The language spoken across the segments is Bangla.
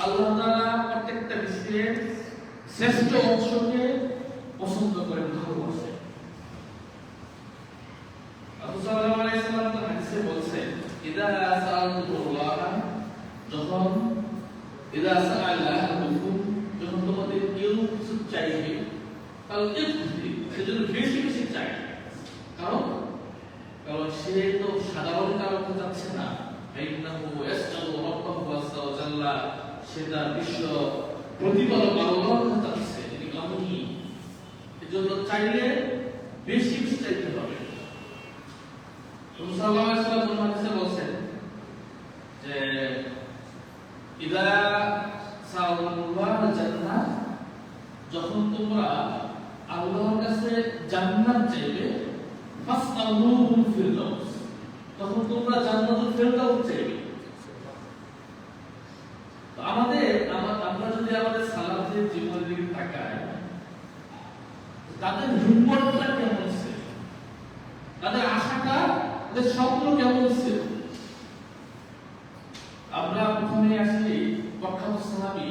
আল্লাহ তাআলা প্রত্যেকটা বিষয়ের শ্রেষ্ঠ অংশকে পছন্দ করেন, ভালোবাসেন। রাসূল সাল্লাল্লাহু আলাইহি ওয়াসাল্লাম তার হাদিসে বলেছেন, ইদা সাআলতুল্লাহ, যখন ইদা সাআলা আহাদুকুম, যখন তোমাদের কেউ কিছু চাইবে, তাহলে সেজন্য বেশি বেশি চাই। কারণ সে তো সাধারণ কারো কাছে যাচ্ছে না, সেটা বিশ্ব প্রতিপালক আল্লাহর কাছে যাচ্ছে, তিনি আমি। এজন্য চাইলে বেশি বেশি চাইতে হবে। রাসূল সাল্লাল্লাহু আলাইহি ওয়াসাল্লাম হাদিসে বলেন যে ইদা সাআলতুল্লাহ জান্নাহ, যখন তোমরা আল্লাহর কাছে জান্নাত চাইবে, ফাসআলুহুল ফিরদাউস, তখন তোমরা জান্নাতুল ফিরদাউস চাইবে। তো আমরা যদি আমাদের সালাতের জীবনের দিকে তাকাই, তাদের হিম্মতটা কেমন ছিল, তাদের আশাটা, তাদের স্বপ্ন কেমন ছিল। আমরা প্রথমে আসি প্রখ্যাত সাহাবী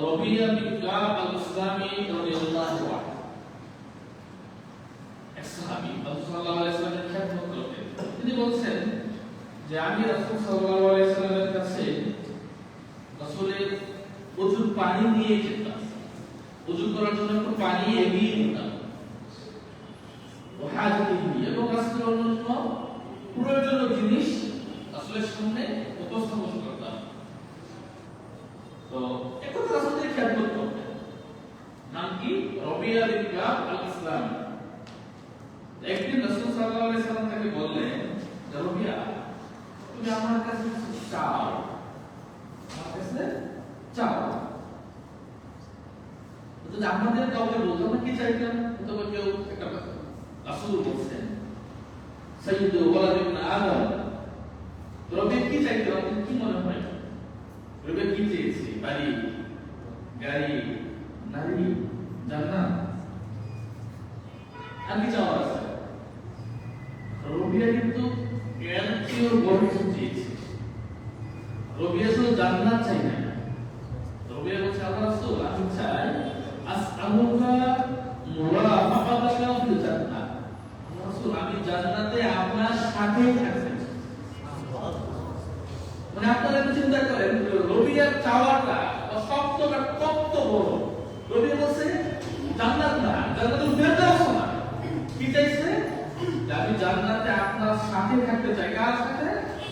রবিয়া বিন কাব আল-ইসলামী রাদিয়াল্লাহু আনহু। এক সাহাবী রাসূল সাল্লাল্লাহু আলাইহি ওয়াসাল্লামের খেদমত করতেন। তিনি বলছেন যে আমি রাসূল সাল্লাল্লাহু আলাইহি ওয়াসাল্লামের কাছে রাসূলের ওযুর পানি নিয়ে যেতাম, ওযু করার জন্য একটু পানি এগিয়ে নিতাম, এবং রাসূলের অন্যান্য প্রয়োজনীয় জিনিস রাসূলের সামনে উপস্থাপন করতাম। তো একটু রাসূলের খেদমত করতেন। নাম কি? রবিয়া বিন কাব আল-ইসলামী। একদিন রাসূল সাল্লাল্লাহু আলাইহি ওয়াসাল্লাম তাকে বললেন, রবিয়া, তুমি আমার কাছে চাও, আমার কাছে চাও। যদি আমাদের কাউকে বলতাম না কি চাইতাম, তবে কেউ একটা রাসূল বলছেন সাইয়্যিদু ওয়ালাদ ইবনে আদম, রবিয়া কি চাইতো? কি মনে হয় রবিয়া কি চেয়েছে? বাড়ি, গাড়ি, নারী, জান্নাত, আর কি চাওয়া আছে? রবিয়া কিন্তু এর চেয়েও বড় কিছু চেয়েছে। রবিয়া শুধু জান্নাত চাই না, রবিয়া বলছে, আল্লাহ রাসূল, আমি চাই আসআলুকা মুরাফাকাতাকা ফিল জান্নাহ, আল্লাহ রাসূল, আমি জান্নাতে আপনার সাথে থাকতে চাই। মানে আপনারা একটু চিন্তা করেন, রবিয়ার চাওয়াটা বা স্বপ্নটা কত বড়। রবিয়া বলছে জান্নাত না, জান্নাতুল ফিরদাউস না, কি চাইছে? যে আমি জান্নাতে আপনার সাথে থাকতে চাই। কার সাথে?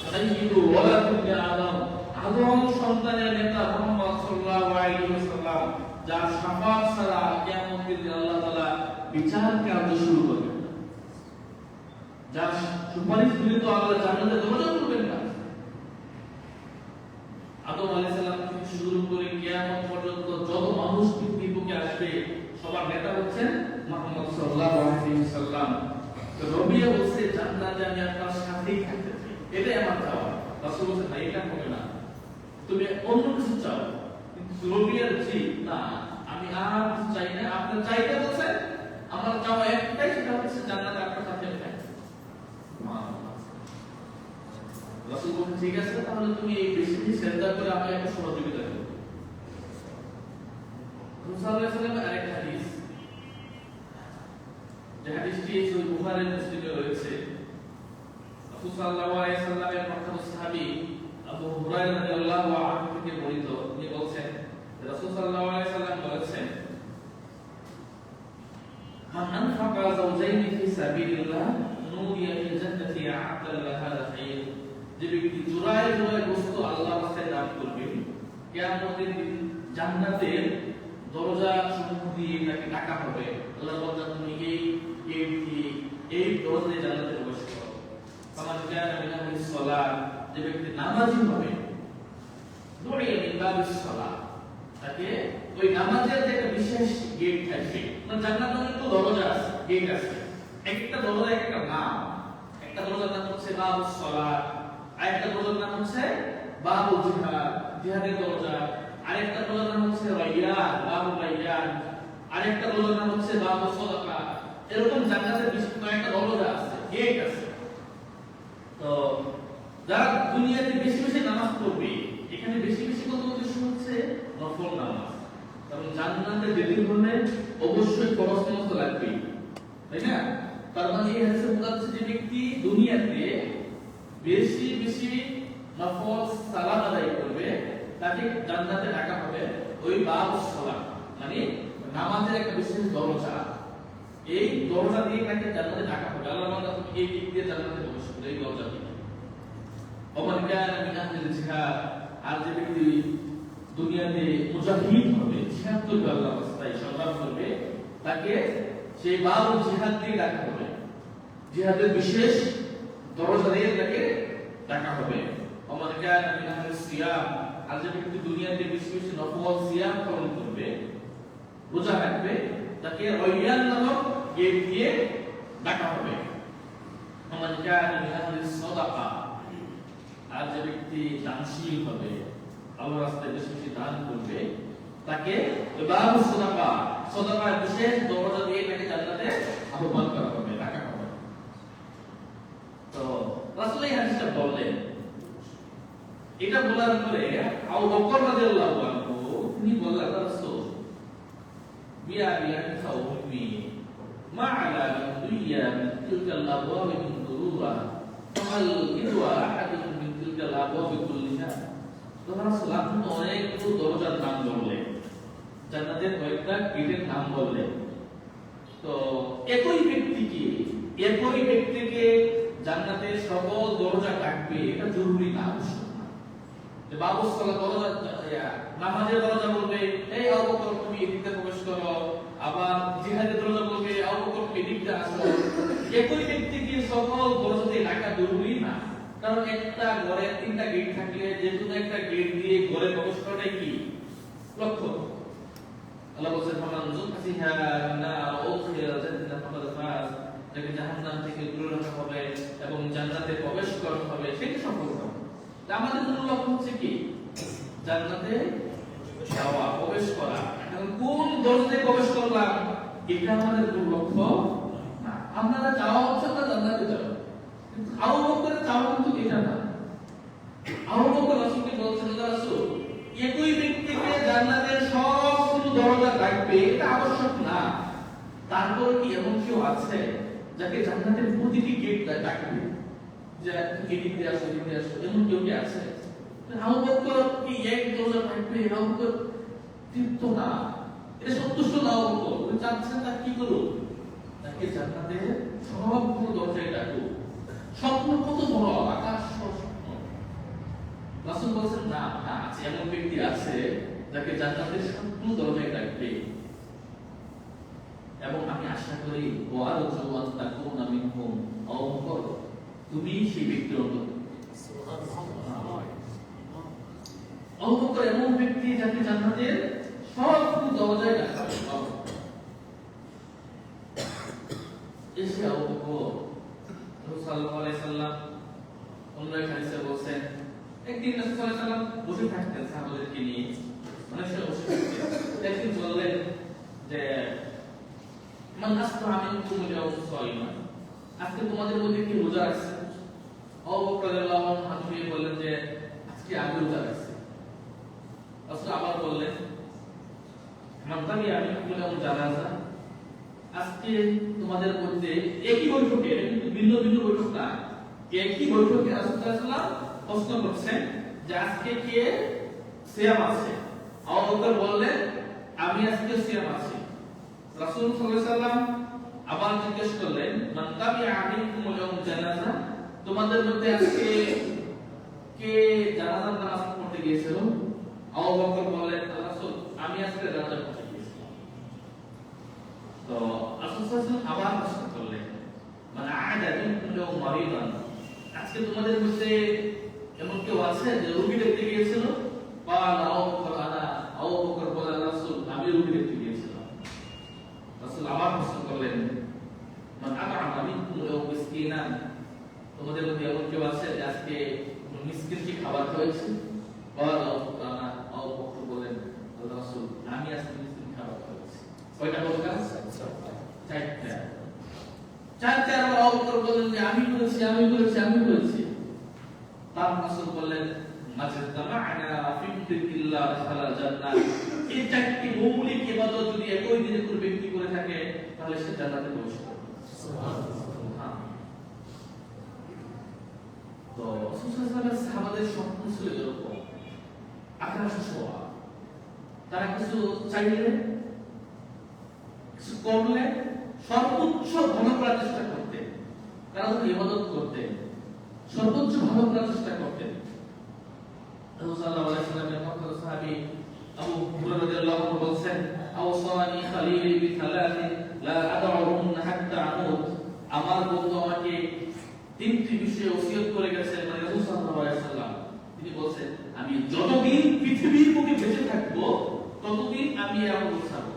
সাইয়্যিদু ওয়ালাদ ইবনে আদম, আদম সন্তানের নেতা মুহাম্মদ সাল্লাল্লাহু আলাইহি ওয়াসাল্লাম, যার শাফাআত ছাড়া কিয়ামতের দিন আল্লাহ তাআলা বিচার কার্য শুরু করবেন, যার সুপারিশ বিনীত আল্লাহ জান্নাতে দরজা খুলবেন না। আদম আলাইহিস সালাম থেকে শুরু করে কিয়ামত পর্যন্ত যত মানুষ পৃথিবীর বুকে আসবে, সবার নেতা হচ্ছেন মুহাম্মদ সাল্লাল্লাহু আলাইহি ওয়াসাল্লাম। তো রবিয়া বলছে, জান্নাতে আমি আপনার সাথেই থাকতে চাই, এটাই আমার চাওয়া। রাসূল বলছে, না, এটা হবে না, তুমি অন্য কিছু চাও। কিন্তু রবিয়া বলছে, না, আমি আর কিছু চাই না। আপনি চাইতে বলছেন, আমার চাওয়া একটাই, সেটা হচ্ছে জান্নাতে আপনার সাথে থাকতে। রাসূল বলছেন, ঠিক আছে, তাহলে তুমি এই বেশি বেশি সেজদা করে আমাকে একটু সহযোগিতা করো। রাসূল সাল্লাল্লাহু আলাইহি ওয়াসাল্লামের আরেকটা হাদিস, যে হাদিসটি সহিহ বুখারী মুসলিমে রয়েছে। রাসূল সাল্লাল্লাহু আলাইহি ওয়াসাল্লামের প্রখ্যাত সাহাবী আবু হুরায়রা রাদিয়াল্লাহু আনহু থেকে বর্ণিত, তিনি বলেন, রাসূল সাল্লাল্লাহু আলাইহি ওয়াসাল্লাম বলেছেন, মান আনফাকা যাওজাইনি ফি সাবিলিল্লাহ নুদিয়া ফিল জান্নাতি আ'আদা লাহা খায়র, যে ব্যক্তি জোড়ায় জোড়ায় বস্তু আল্লাহর রাস্তায় দান করবে, কিয়ামতের দিন জান্নাতের দরজা সমূহ দিয়ে তাকে ডাকা হবে, আল্লাহ বলবেন, তুমি এই গেট দিয়ে, এই দরজা দিয়ে জান্নাতে প্রবেশ করো। ফামান কানা মিন আহলিস সালাত, যে ব্যক্তি নামাজি হবে, দুইয়া মিন বাবিস সালাত, তাকে ওই নামাজের যে একটা বিশেষ গেট থাকবে। মানে জান্নাতের তো দরজা আছে, গেট আছে, একটা দরজা একটা নাম। একটা দরজার নাম হচ্ছে বাবুস সালাত, আরেকটা দরজার নাম হচ্ছে বাবুল জিহাদ, জিহাদের দরজা। আরেকটা দরজার নাম হচ্ছে রাইয়ান, বাবুল রাইয়ান। আরেকটা দরজার নাম হচ্ছে বাবুস সাদাকা। এরকম জান্নাতের বিশেষ কয়েকটা দরজা আছে, গেট আছে। তো যারা দুনিয়াতে বেশি বেশি নামাজ পড়বে, এখানে বেশি বেশি ব্যক্তিগত উদ্দেশ্য হচ্ছে নফল নামাজ, কারণ জান্নাতে যেতে হলে অবশ্যই ফরজ নামাজ লাগবেই, তাই না? তার মানে এই হাদিসে বোঝাচ্ছে যে ব্যক্তি দুনিয়াতে বেশি বেশি নফল সালাত আদায় করবে তাকে জান্নাতে রাখা হবে ওই বাবুস সালাত, মানে নামাজের একটা বিশেষ দরজা, এই দরজা দিয়ে তাকে জান্নাতে রাখা হবে। আল্লাহ বান্দা তুমি এই দিক দিয়ে জান্নাতে প্রবেশ করবে, এই দরজা দিয়ে। ওমান কানা মিন আহলিল জিহাদ, আর যে ব্যক্তি দুনিয়াতে মুজাহিদ হবে, জিহাদ করবে আল্লাহর রাস্তায় সংগ্রাম করবে, তাকে সেই বাবুল জিহাদ দিয়ে রাখা হবে, জিহাদের বিশেষ দরজা দিয়ে তাকে রাখা হবে। ওমান কানা মিন আহলিস সিয়াম, আর যে ব্যক্তি দুনিয়াতে বেশি বেশি নফল সিয়াম পালন করবে, রোজা রাখবে, তাকে রায়্যান নামক গেট দিয়ে ডাকা হবে। ওমান কানা মিন আহলিস সাদাকা, আর যে ব্যক্তি দানশীল হবে, আল্লাহর রাস্তায় বেশি বেশি দান করবে, তাকে বাবুস সাদাকা, সাদাকার বিশেষ দরজা দিয়ে তাকে জান্নাতে আহ্বান করা হবে, রাখা হবে। তো রাসূল এই হাদিসটা বললেন, এটা বলার পরে আবু বকর রাদিয়াল্লাহু আনহু তিনি বললেন, আল্লাহর রাসূল বিয়া বিয়া উম্মি মা আলা দুনিয়া মিন তিলকাল আবওয়াব মিন দুরুরা ফাল ইদওয়া আহাদুন মিন তিলকাল আবওয়াব কুল্লিহা। তো রাসূল আপনি অনেকগুলো দরজার নাম বললেন, জান্নাতের কয়েকটা গেটের নাম বললেন, তো একই ব্যক্তিকে জান্নাতের সকল দরজা ডাকবে, এটা জরুরি না, আবশ্যক না। যে বাবুস সালাত দরজা, নামাজের দরজা বলবে এই আবু বকর তুমি এদিকে প্রবেশ করো, আবার জিহাদের দরজা বলবে আবু বকর তুমি এদিকে আসো। একই ব্যক্তিকে সকল দরজাতে ডাকা জরুরি না, কারণ একটা ঘরে তিনটা গেট থাকলে যে কোনো একটা গেট দিয়ে ঘরে প্রবেশ করাটাই কি লক্ষ্য। আল্লাহ বলেন ফামান যুকসিহা নার উখিরা জান্নাত ফাকাদ ফাজ, যাকে জাহান্নাম থেকে দূরে রাখা হবে এবং জান্নাতে প্রবেশ করানো হবে, সেটা সফল হবে। আমাদের জন্য লক্ষ্য হচ্ছে কি জান্নাতে যাওয়া, প্রবেশ করা। এখন কোন দরজাতে প্রবেশ করলাম এটা আমাদের কোনো লক্ষ্য না, আপনারা যাওয়া হচ্ছে না জান্নাতে যাওয়া। কিন্তু আবু বকরের যাওয়া কিন্তু এটা না। আবু বকর রাসূলকে বলছেন, রাসূল একই ব্যক্তিকে জান্নাতের সবগুলো দরজা ডাকবে, এটা আবশ্যক না। তারপর কি এমন কেউ আছে যাকে জান্নাতের প্রতিটি গেট ডাকবে, যে এদিক দিয়ে আসো এদিক দিয়ে আসো, এমন কেউ কি আছে? আবু বকর কি এক দরজা ডাকবে? আবু বকর তৃপ্ত না, এটা সন্তুষ্ট না। আবু বকর উনি চাচ্ছেন তা কি করুক, তাকে জান্নাতের সবগুলো দরজায় ডাকুক। স্বপ্ন কত বড়, আকাশ স্বপ্ন। রাসূল বলেন না, আছে এমন ব্যক্তি আছে যাকে জান্নাতের সবগুলো দরজায় ডাকবে, এবং আমি আশা করি ওয়ারজু আন তাকুনা মিনহুম, আবু বকর তুমি সেই ব্যক্তির অন্তর্ভুক্ত। সুবহানাল্লাহ। আবু বকর এমন ব্যক্তি যাকে জান্নাতের সবগুলো দরজায় ডাকা হবে। এসে আবু বকর রাসূল সাল্লাল্লাহু আলাইহি সাল্লাম অন্য এক হাদিসে বলেন, একদিন রাসূল সাল্লাল্লাহু আলাইহি সাল্লাম বসে থাকতেন সাহাবাদেরকে নিয়ে, অনেক সময় বসে থাকতেন। একদিন বললেন যে মান আসবাহা মিনকুম আল-ইয়াওম সায়িমান, আজকে তোমাদের মধ্যে কি রোজা আছে? আবু বকর রাদিয়াল্লাহু আনহু হাত উঠিয়ে বললেন যে আজকে আমি রোজা আছি। রাসূল আবার বললেন মান তাবিআ মিনকুম আল-ইয়াওম জানাজা, আজকে তোমাদের মধ্যে একই বৈঠকে, কিন্তু ভিন্ন ভিন্ন বৈঠক না, একই বৈঠকে রাসূল সাল্লাল্লাহু আলাইহি ওয়াসাল্লাম প্রশ্ন করছেন যে আজকে কে সিয়াম আছে? আবু বকর বললেন আমি আজকে সিয়াম আছি। রাসূল সাল্লাল্লাহু আলাইহি ওয়াসাল্লাম আবার জিজ্ঞেস করলেন মান তাবিআ মিনকুম আল-ইয়াওম জানাজা, তোমাদের মধ্যে আজকে কে জানাজার নামাজ পড়তে গিয়েছিল? আবু বকর বললেন রাসূল আমি আজকে জানাজা পড়তে গিয়েছিলাম। তো রাসূল সাল্লাল্লাহু আলাইহি ওয়াসাল্লাম আবার প্রশ্ন করলেন মান আ'আদা মিনকুম আল-ইয়াওম মারিদান, আজকে তোমাদের মধ্যে এমন কেউ আছে যে রোগী দেখতে গিয়েছিল? আবু বকর বললেন রাসূল আমি রোগী দেখতে গিয়েছিলাম। রাসূল আবার প্রশ্ন করলেন মান আত'আমা মিনকুম আল-ইয়াওম মিসকিনান, তোমাদের মধ্যে এমন কেউ আছে যে আজকে মিসকিনকে খাবার খাওয়াইছে? আবু বকর বললেন রাসূল আমি আজকে মিসকিনকে খাবার খাওয়াইছি। কয়টা হলো কাজ? চারটা। চারটা। আবু বকর বললেন যে আমি করেছি। তার রাসূল বললেন মাজাদামা'না ফি ইল্লা দাখালাল জান্নাহ। এই চারটি মৌলিক ইবাদত যদি একই দিনে কোনো ব্যক্তি করে থাকে তাহলে সে জান্নাতে প্রবেশ করবে। সুবহানাল্লাহ। তো রাসূল সাল্লাল্লাহু আলাইহি ওয়াসাল্লামের সাহাবাদের স্বপ্ন ছিল এরকম, আকাশ ছোঁয়া। তারা কিছু চাইলে, কিছু করলে সর্বোচ্চ ভালো করার চেষ্টা করতেন। তারা যখন ইবাদত করতেন সর্বোচ্চ ভালো করার চেষ্টা করতেন। রাসূল সাল্লাল্লাহু আলাইহি ওয়াসাল্লামের পক্ষে সাহাবী আবু হুরায়রা রাদিয়াল্লাহু আনহু বলেন, আওসানি খালিলি বিথালাতিন লা আদউহুন্না হাত্তা আমুত। আমার বন্ধু আমাকে তিনটি বিষয়ে ওসিয়ত করে গেছেন, মানে রাসূল সাল্লাল্লাহু আলাইহি ওয়াসাল্লাম তিনি বলেন, আমি যতদিন পৃথিবীর বুকে বেঁচে থাকবো ততদিন আমি আমল করব।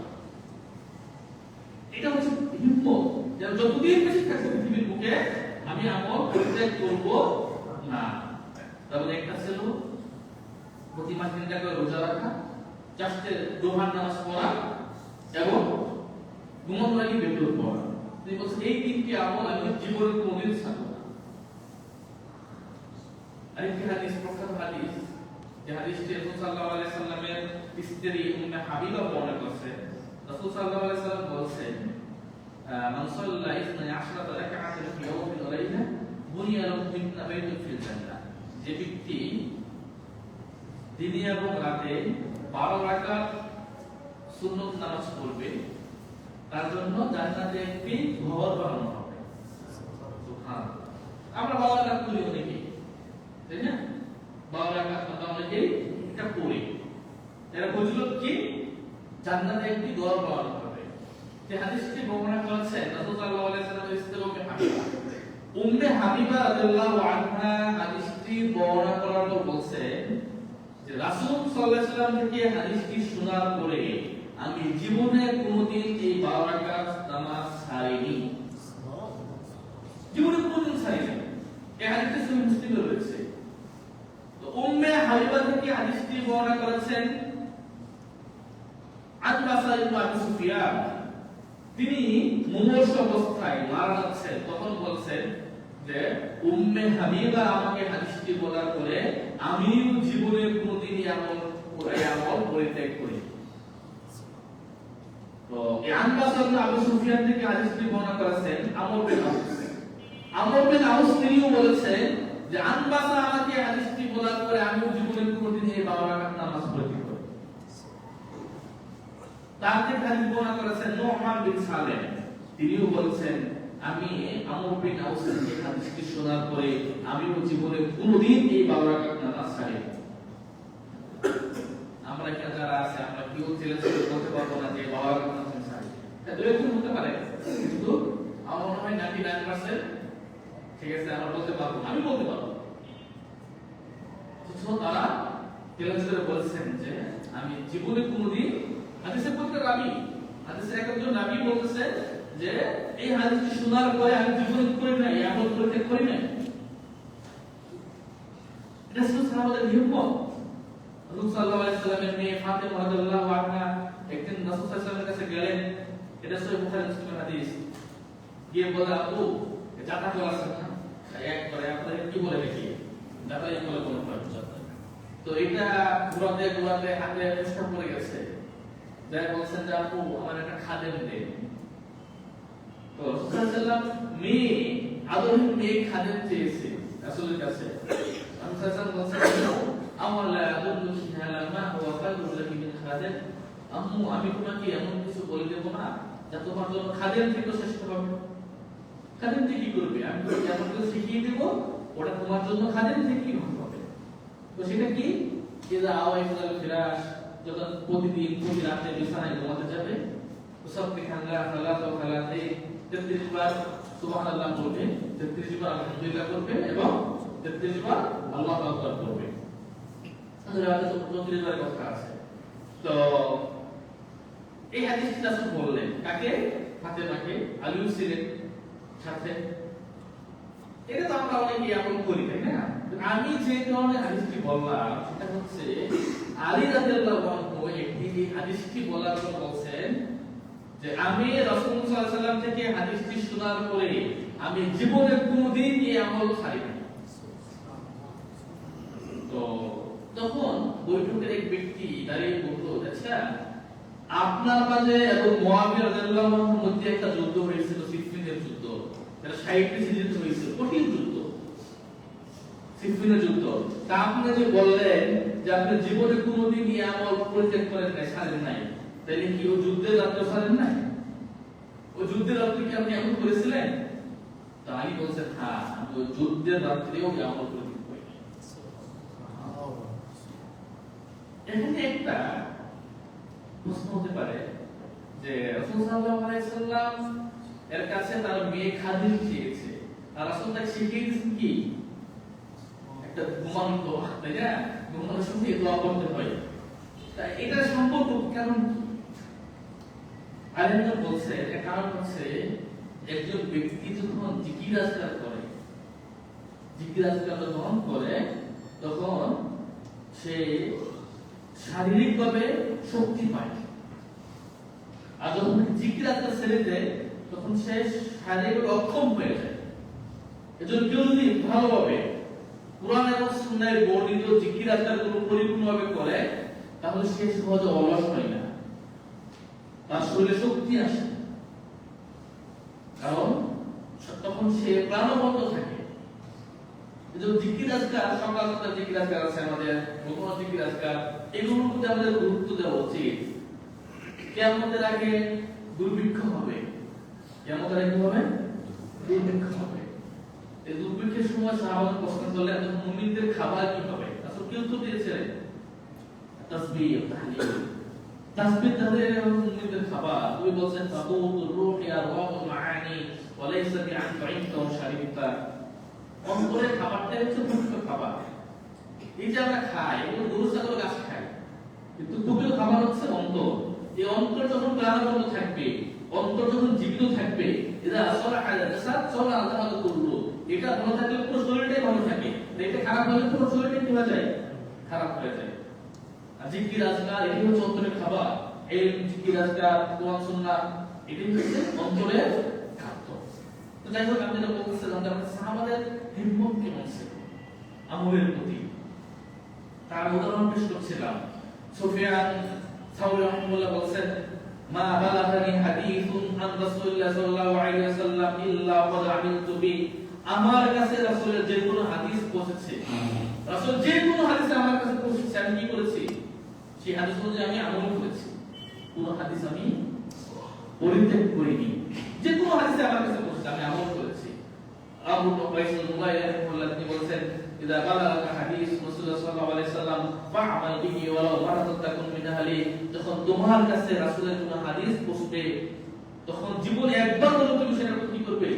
এটা হচ্ছে হিম্মত, যে যতদিন বেঁচে থাকবো পৃথিবীর বুকে আমি আমল পরিত্যাগ করব না। তাহলে একটা ছিল প্রতি মাসে 3টা করে রোজা রাখা, 4টে দোহার নামাজ পড়া এবং ঘুমানোর আগে বেতন পড়া। তিনি বলছেন এই 3টি আমল আমি জীবনে কোনোদিন ছাড়ব না। আরেকটি হাদিস, প্রখ্যাত হাদিস, যে হাদিসটি রাসূল সাল্লাল্লাহু আলাইহি সাল্লামের স্ত্রী উম্মে হাবিবা বর্ণনা করেছেন। রাসূল সাল্লাল্লাহু আলাইহি সাল্লাম বলেছেন, মান সাল্লা 12 রাকাআতান ফি ইয়াওমিন ওয়া লাইলা বুনিয়া লাহু বাইতুন ফিল জান্নাহ। যে ব্যক্তি দিনে এবং রাতে 12 রাকাত সুন্নত নামাজ পড়বে তার জন্য জান্নাতে একটি ঘর বানানো হবে। সুবহানাল্লাহ। আমরা 12 রাকাত পড়ি অনেকে, তাই না? 12 রাকাত আমরা অনেকেই এটা পড়ি। এর ফজিলত কি? জান্নাতে একটি ঘর বানানো হবে। যে হাদিসটি বর্ণনা করেছেন রাসূল সাল্লাল্লাহু আলাইহি ওয়াসাল্লামের স্ত্রী উম্মে হাবিবা। উম্মে হাবিবা রাদিয়াল্লাহু আনহা হাদিসটি বর্ণনা করার পর বলেন যে রাসূল সাল্লাল্লাহু আলাইহি ওয়াসাল্লাম থেকে হাদিসটি শোনার পরে আমি জীবনে কোনোদিন এই 12 রাকাত নামাজ ছাড়িনি। জীবনে কোনোদিন ছাড়িনি। এই হাদিসটি সহিহ মুসলিমে রয়েছে। তো উম্মে হাবিবা থেকে হাদিসটি বর্ণনা করেছেন আনবাসা ইবনে আবু সুফিয়ান। তিনি মুমূর্ষ অবস্থায় মারা যাচ্ছেন, তখন বলছেন যে উম্মে হাবিবা আমাকে হাদিসটি বলার পরে আমিও জীবনে কোনোদিন আমল পরিত্যাগ করি। তো এই আনবাসা ইবনে আবু সুফিয়ান থেকে হাদিসটি বর্ণনা করেছেন আমর বিন আউস। আমর বিন আউস তিনিও বলেছেন যে আনবাসা আমাকে হাদিসটি বলার পরে আমিও জীবনে কোনোদিন এই 12 রাকাত নামাজ পড়তে করি। তার থেকে হাদিস বর্ণনা করেছেন নু'মান বিন সালেহ। তিনিও বলেছেন আমি আমর বিন আউসের এই হাদিসটি শোনার পরে আমিও জীবনে কোনোদিন এই 12 রাকাত নামাজ ছাড়িনি। আমরা এখানে যারা আছে আমরা কেউ ছেলে বলতে পারবো না যে 12 রাকাত নামাজ ছাড়ি। এটা দুই হতে পারে, কিন্তু আমার মনে হয় 99% ঠিক আছে আমরা বলতে পারবো, আমি বলতে পারবো। তো তারা ছেলে বলছেন যে আমি জীবনে কোনোদিন, হাদিসের প্রত্যেক রাবী, হাদিসের একজন রাবী বলতেছে যে এই হাদিসটি শোনার পরে আমি জীবনে করি না, এই আমল পরিত্যাগ করি না। এটা ছিল সাহাবাদের হিম্মত। রাসূল সাল্লাল্লাহু আলাইহি সাল্লামের মেয়ে ফাতেমা রাদিয়াল্লাহু আনহা একদিন রাসূল সাল্লাল্লাহু আলাইহি সাল্লামের কাছে গেলেন। এটা সহিহ বুখারী মুসলিমের হাদিস। গিয়ে বলে, আপু জাতা বলাছেন না, এক করে আপনারা কি বলে দেখি, জাতা এই বলে কোন প্রয়োজন। তো এটা ঘুরাতে হাতে প্রশ্ন পড়ে গেছে। যাই বলছেন যে আপু আমার একটা খাদেম দেন। তো রাসূল সাল্লাল্লাহু আলাইহি সাল্লাম মেয়ে আদরের মেয়ে খাদেম চেয়েছে রাসূলের কাছে। রাসূল সাল্লাল্লাহু আলাইহি সাল্লাম বলছেন আমালা আদুল্লুকি আলা মা হুয়া খায়রুল লাকি মিন খাদেম। আম্মু আমি তোমাকে এমন কিছু বলে দেব না যা তোমার জন্য খাদেম থেকে শ্রেষ্ঠ হবে। খাদেম থেকে কি করবে? আমি তোমাকে এমন কিছু শিখিয়ে দেব ওটা তোমার জন্য খাদেম থেকেই হবে। তো সেটা কি? ইযা আওয়াইতুল ফিরাশ, যখন প্রতিদিন প্রতি রাতে বিছানায় ঘুমাতে যাবে তো সাবহানাল্লাহ সালাতু আলাইহি 33 বার সুবহানাল্লাহ বলবে, 33 বার আলহামদুলিল্লাহ করবে এবং 33 বার আল্লাহু আকবার করবে। আমাদের হাতে 34 বার কথা আছে। তো এই হাদিসটি রাসূল বললেন কাকে? ফাতেমাকে। আলীও ছিলেন সাথে। এটা তো আমরা অনেকে এমন করি, তাই না? আমি যে ধরনের হাদিসটি বললাম সেটা হচ্ছে আলী রাদিয়াল্লাহু আনহু একটি হাদিসটি বলার পর বলেন যে আমি রাসূল সাল্লাল্লাহু আলাইহি ওয়াসাল্লাম থেকে হাদিসটি শোনার পরে আমি জীবনে কোনোদিন এই আমল ছাড়িনি। তো তখন বৈঠকের এক ব্যক্তি আপনার মাঝে এবং মুয়াবিয়া রাদিয়াল্লাহু আনহুর মধ্যে একটা যুদ্ধ হয়েছিল, সিফফিনের যুদ্ধ। এটা 60 হিজরিতে হয়েছিল, কঠিন যুদ্ধ, সিফফিনের যুদ্ধ। তা আপনি যে বললেন যে আপনি জীবনে কোনোদিন এই আমল পরিত্যাগ করেন নাই, ছাড়েন নাই, তাহলে কি ওই যুদ্ধের রাত্রে ছাড়েন নাই? ওই যুদ্ধের রাত্রে কি আপনি আমল করেছিলেন? তো আলী বলছেন হ্যাঁ, আমি ওই যুদ্ধের রাত্রেও এই আমল করে দিতে পারি। এখানে একটা প্রশ্ন হতে পারে যে রাসূল সাল্লাল্লাহু আলাইহি সাল্লাম এর কাছে তার মেয়ে খাদিম চেয়েছে, আর রাসূল তাকে শিখিয়ে দিয়েছেন কি একটা ঘুমানো দোয়া, তাই না? ঘুমানোর সময় দোয়া করতে হয়। তা এটা সম্পর্ক কেমন? আলেমরা বলছে এর কারণ হচ্ছে একজন ব্যক্তি যখন জিকির আজকার করে, জিকির আজকার যখন করে তখন সে শারীরিকভাবে শক্তি পায়, আর যখন জিকির আজকার ছেড়ে দেয় তখন সে শারীরিকভাবে অক্ষম হয়ে যায়। এজন্য কেউ যদি ভালোভাবে কুরআন এবং সুন্নাহর বর্ণিত জিকির আজকারগুলো পরিপূর্ণভাবে করে তাহলে সে সহজে অলস হয় না, তার শরীরে শক্তি আসে, কারণ তখন সে প্রাণবন্ত থাকে। এজন্য জিকির আজকার, সকালবেলা জিকির আজকার আছে আমাদের, গোপন জিকির আজকার, এগুলোর প্রতি আমাদের গুরুত্ব দেওয়া উচিত। কিয়ামতের আগে দুর্ভিক্ষ হবে, কিয়ামতের আগে কি হবে? দুর্ভিক্ষ হবে। এই দুর্ভিক্ষের সময় সাহাবারা প্রশ্ন করলেন মুমিনদের খাবার কি হবে? রাসূল কি উত্তর দিয়েছিলেন? তাসবিহ, তাহলিল। তাসবিহ তাহলিল মুমিনদের খাবার। তুমি বলছেন তাকুতুর রূহি আর ওয়াহুল মাআনি ওয়া লাইসা বিআনফাইকা ওয়া শারিবতা। অন্তরের খাবারটাই হচ্ছে মুখ্য খাবার। এই যে আমরা খাই, এগুলো গরু ছাগল ঘাস খাই, কিন্তু মুখ্য খাবার হচ্ছে অন্তর। এই অন্তর যখন প্রাণবন্ত থাকবে, অন্তর যখন জীবিত থাকবে, এরা সলাহ আল-জাসাদ সলাহ আল কুল্লু, এটা ভালো থাকলে পুরো শরীরটাই ভালো থাকে, এটা খারাপ হলে পুরো শরীরটাই কি হয়ে যায়? খারাপ হয়ে যায়। আর জিকির আজকার এটি হচ্ছে অন্তরের খাবার। এই জিকির আজকার, কোরআন সুন্নাহ এটি হচ্ছে অন্তরের খাদ্য। তো যাই হোক, আমি যেটা বলতেছিলাম যে আমাদের সাহাবাদের হিম্মত কেমন ছিল আমলের প্রতি, তার উদাহরণ পেশ করছিলাম। সুফিয়ান সাউরি রাহিমাহুল্লাহ বলেন মা বালাগানি হাদিসুন আন রাসূলুল্লাহ সাল্লাল্লাহু আলাইহি ওয়াসাল্লাম ইল্লা ক্বাদ আমিলতু বি। আমার কাছে রাসূলের যে কোনো হাদিস পৌঁছেছে, রাসূল যে কোনো হাদিস আমার কাছে পৌঁছেছে, আমি কি করেছি? সেই হাদিস অনুযায়ী আমি আমল করেছি। কোন হাদিস আমি পরিত্যাগ করিনি, যে কোনো হাদিস আমার কাছে পৌঁছেছে আমি আমল করেছি। আবু নওয়াইস আল-মুলাইহি রাহিমাহুল্লাহ তিনি বলেন ইদা বালাগা হাদিস রাসূলুল্লাহ সাল্লাল্লাহু আলাইহি ওয়াসাল্লাম ফা'মাল বিহি ওয়ালাউ মারাতান তাকুন মিন আহলি। যখন তোমার কাছে রাসূলের কোন হাদিস পৌঁছবে তখন জীবনে একবার হলেও তুমি সেটা কি করবে?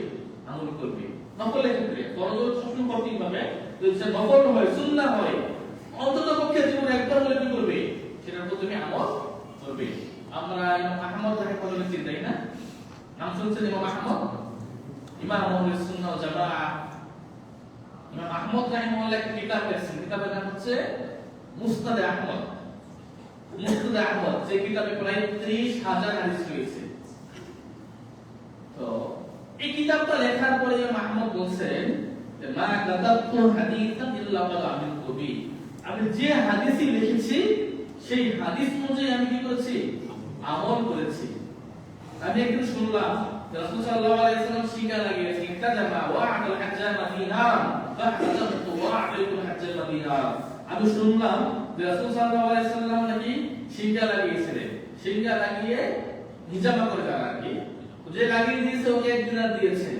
আমল করবে। নকলের ক্ষেত্রে ফরজ সবসময় করতেই হবে, যদি সে নকল হয়, সুন্নাহ হয়, অন্তত পক্ষে জীবনে একবার হলেও কি করবে? সেটার উপর তুমি আমল করবে। আমরা ইমাম আহমদ রাহিমাহুল্লাহ চিন্তাই না, নাম শুনছেন ইমাম আহমদ, ইমাম আহলুস সুন্নাহ ওয়াল জামাআহ। ইমাম আহমদ রাহিমাহুল্লাহ একটা কিতাব লিখেছেন, কিতাবের নাম হচ্ছে মুসনাদ আহমদ। মুসনাদ আহমদ, যে কিতাবে প্রায় 30,000 হাদিস রয়েছে। তো এই কিতাবটা লেখার পরে ইমাম আহমদ বলছেন যে মা কাতাবতু হাদিসান ইল্লা ক্বাদ আমিলতু বি। আমি যে হাদিসই লিখেছি সেই হাদিস অনুযায়ী আমি কি করেছি? আমল করেছি। আমি একদিন শুনলাম রাসূল সাল্লাল্লাহু আলাইহি ওয়াসাল্লাম শিকা লাগিয়েছেন কাজামা ওয়া'আদাল হাজ্জাল মাদিনা ফাহজাবতু ওয়া'আদাল হাজ্জাল মাদিনা। আমি শুনলাম যে রাসূল সাল্লাল্লাহু আলাইহি ওয়াসাল্লাম নাকি শিকা লাগিয়েছিলেন, শিকা লাগিয়ে হিজামা করে দেওয়া আর কি, যে লাগিয়ে দিয়েছে ওকে 1 দিনার দিয়েছে।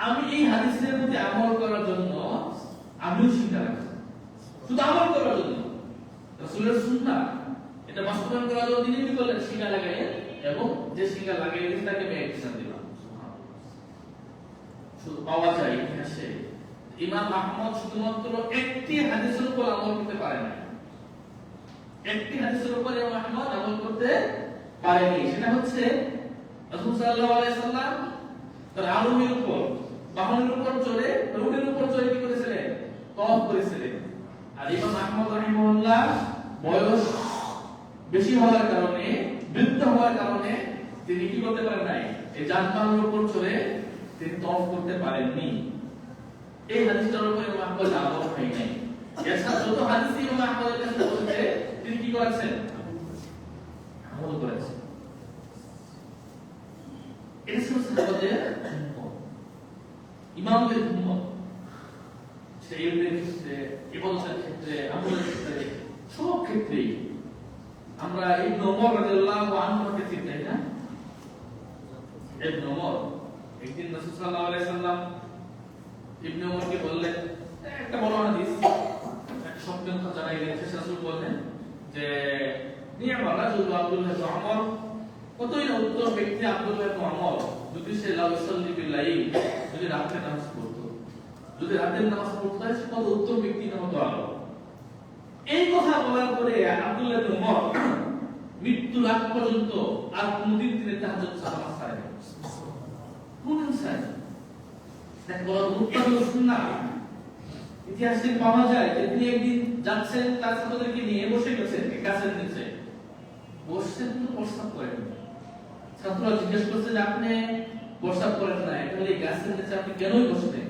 আমি এই হাদিসের প্রতি আমল করার জন্য আমিও শিকা রাখছি, শুধু আমল করার জন্য। রাসূলের সুন্নাহ এটা বাস্তবায়ন করার জন্য তিনি কি করলেন? শিকা লাগাইলেন, এবং যে শিকা লাগিয়েছেন তাকে আমি 1 দিনার দিলাম। শুধু পাওয়া যায় ইতিহাসে ইমাম আহমদ শুধুমাত্র একটি হাদিসের উপর আমল করতে পারে না, একটি হাদিসের উপর ইমাম আহমদ আমল করতে পারেনি। সেটা হচ্ছে রাসূল সাল্লাল্লাহু আলাইহি সাল্লাম তার আরোহীর উপর, বাহনের উপর চড়ে, রুটের উপর চড়ে কি করেছিলেন? তওয়াফ করেছিলেন। আর ইমাম আহমদ রাহিমাহুল্লাহ বয়স বেশি হওয়ার কারণে, বৃদ্ধ হওয়ার কারণে তিনি কি করতে পারেন নাই? এই যানবাহনের উপর চড়ে তিনি তওয়াফ করতে পারেননি। এই হাদিসটার উপর ইমাম আহমদ আমল হয় নাই। এছাড়া যত হাদিস ইমাম আহমদের কাছে বলছে তিনি কি করেছেন? আমল করেছেন। সাহাবাদের ইমামদের উম্মত, সেই ইলমের ক্ষেত্রে, ইবাদতের ক্ষেত্রে, আমলের ক্ষেত্রে, সব ক্ষেত্রেই আমরা ইবনে ওমর রাদিয়াল্লাহু আনহুকে চিনি, তাই না? ইবনে ওমর একদিন রাসূল সাল্লাল্লাহু আলাইহি সাল্লাম ইবনে ওমরকে বললেন, একটা বড় হাদিস, একটা সত্যের কথা জানাইলেন, রাসূল বললেন যে নি'মা রাজুল আব্দুল্লাহ ইবনে ওমর, কতই না উত্তম ব্যক্তি আব্দুল্লাহ ইবনে ওমর, যদি সে লা ইউসাল্লি বিল লাইল, যদি রাতে নামাজ পড়তো, যদি রাতের নামাজ পড়তো সে কত উত্তম ব্যক্তি না হতো আরো। এই কথা বলার পরে আব্দুল্লাহ ইবনে ওমর মৃত্যুর আগ পর্যন্ত আর কোনদিন তিনি তাহাজ্জুদ নামাজ ছাড়েন না। কোনদিন ছাড়েন না। দেখ বড় মুত্তাকি সুন্নাহ ইতিহাসে পাওয়া যায় যে তিনি একদিন যাচ্ছেন তার ছাত্রদেরকে নিয়ে বসে গেছেন গাছের নিচে, বসে কিন্তু প্রস্তাব করেন। ছাত্ররা জিজ্ঞেস করছে যে আপনি প্রস্তাব করেন না, তাহলে এই গাছের নিচে আপনি কেনই বসতেন?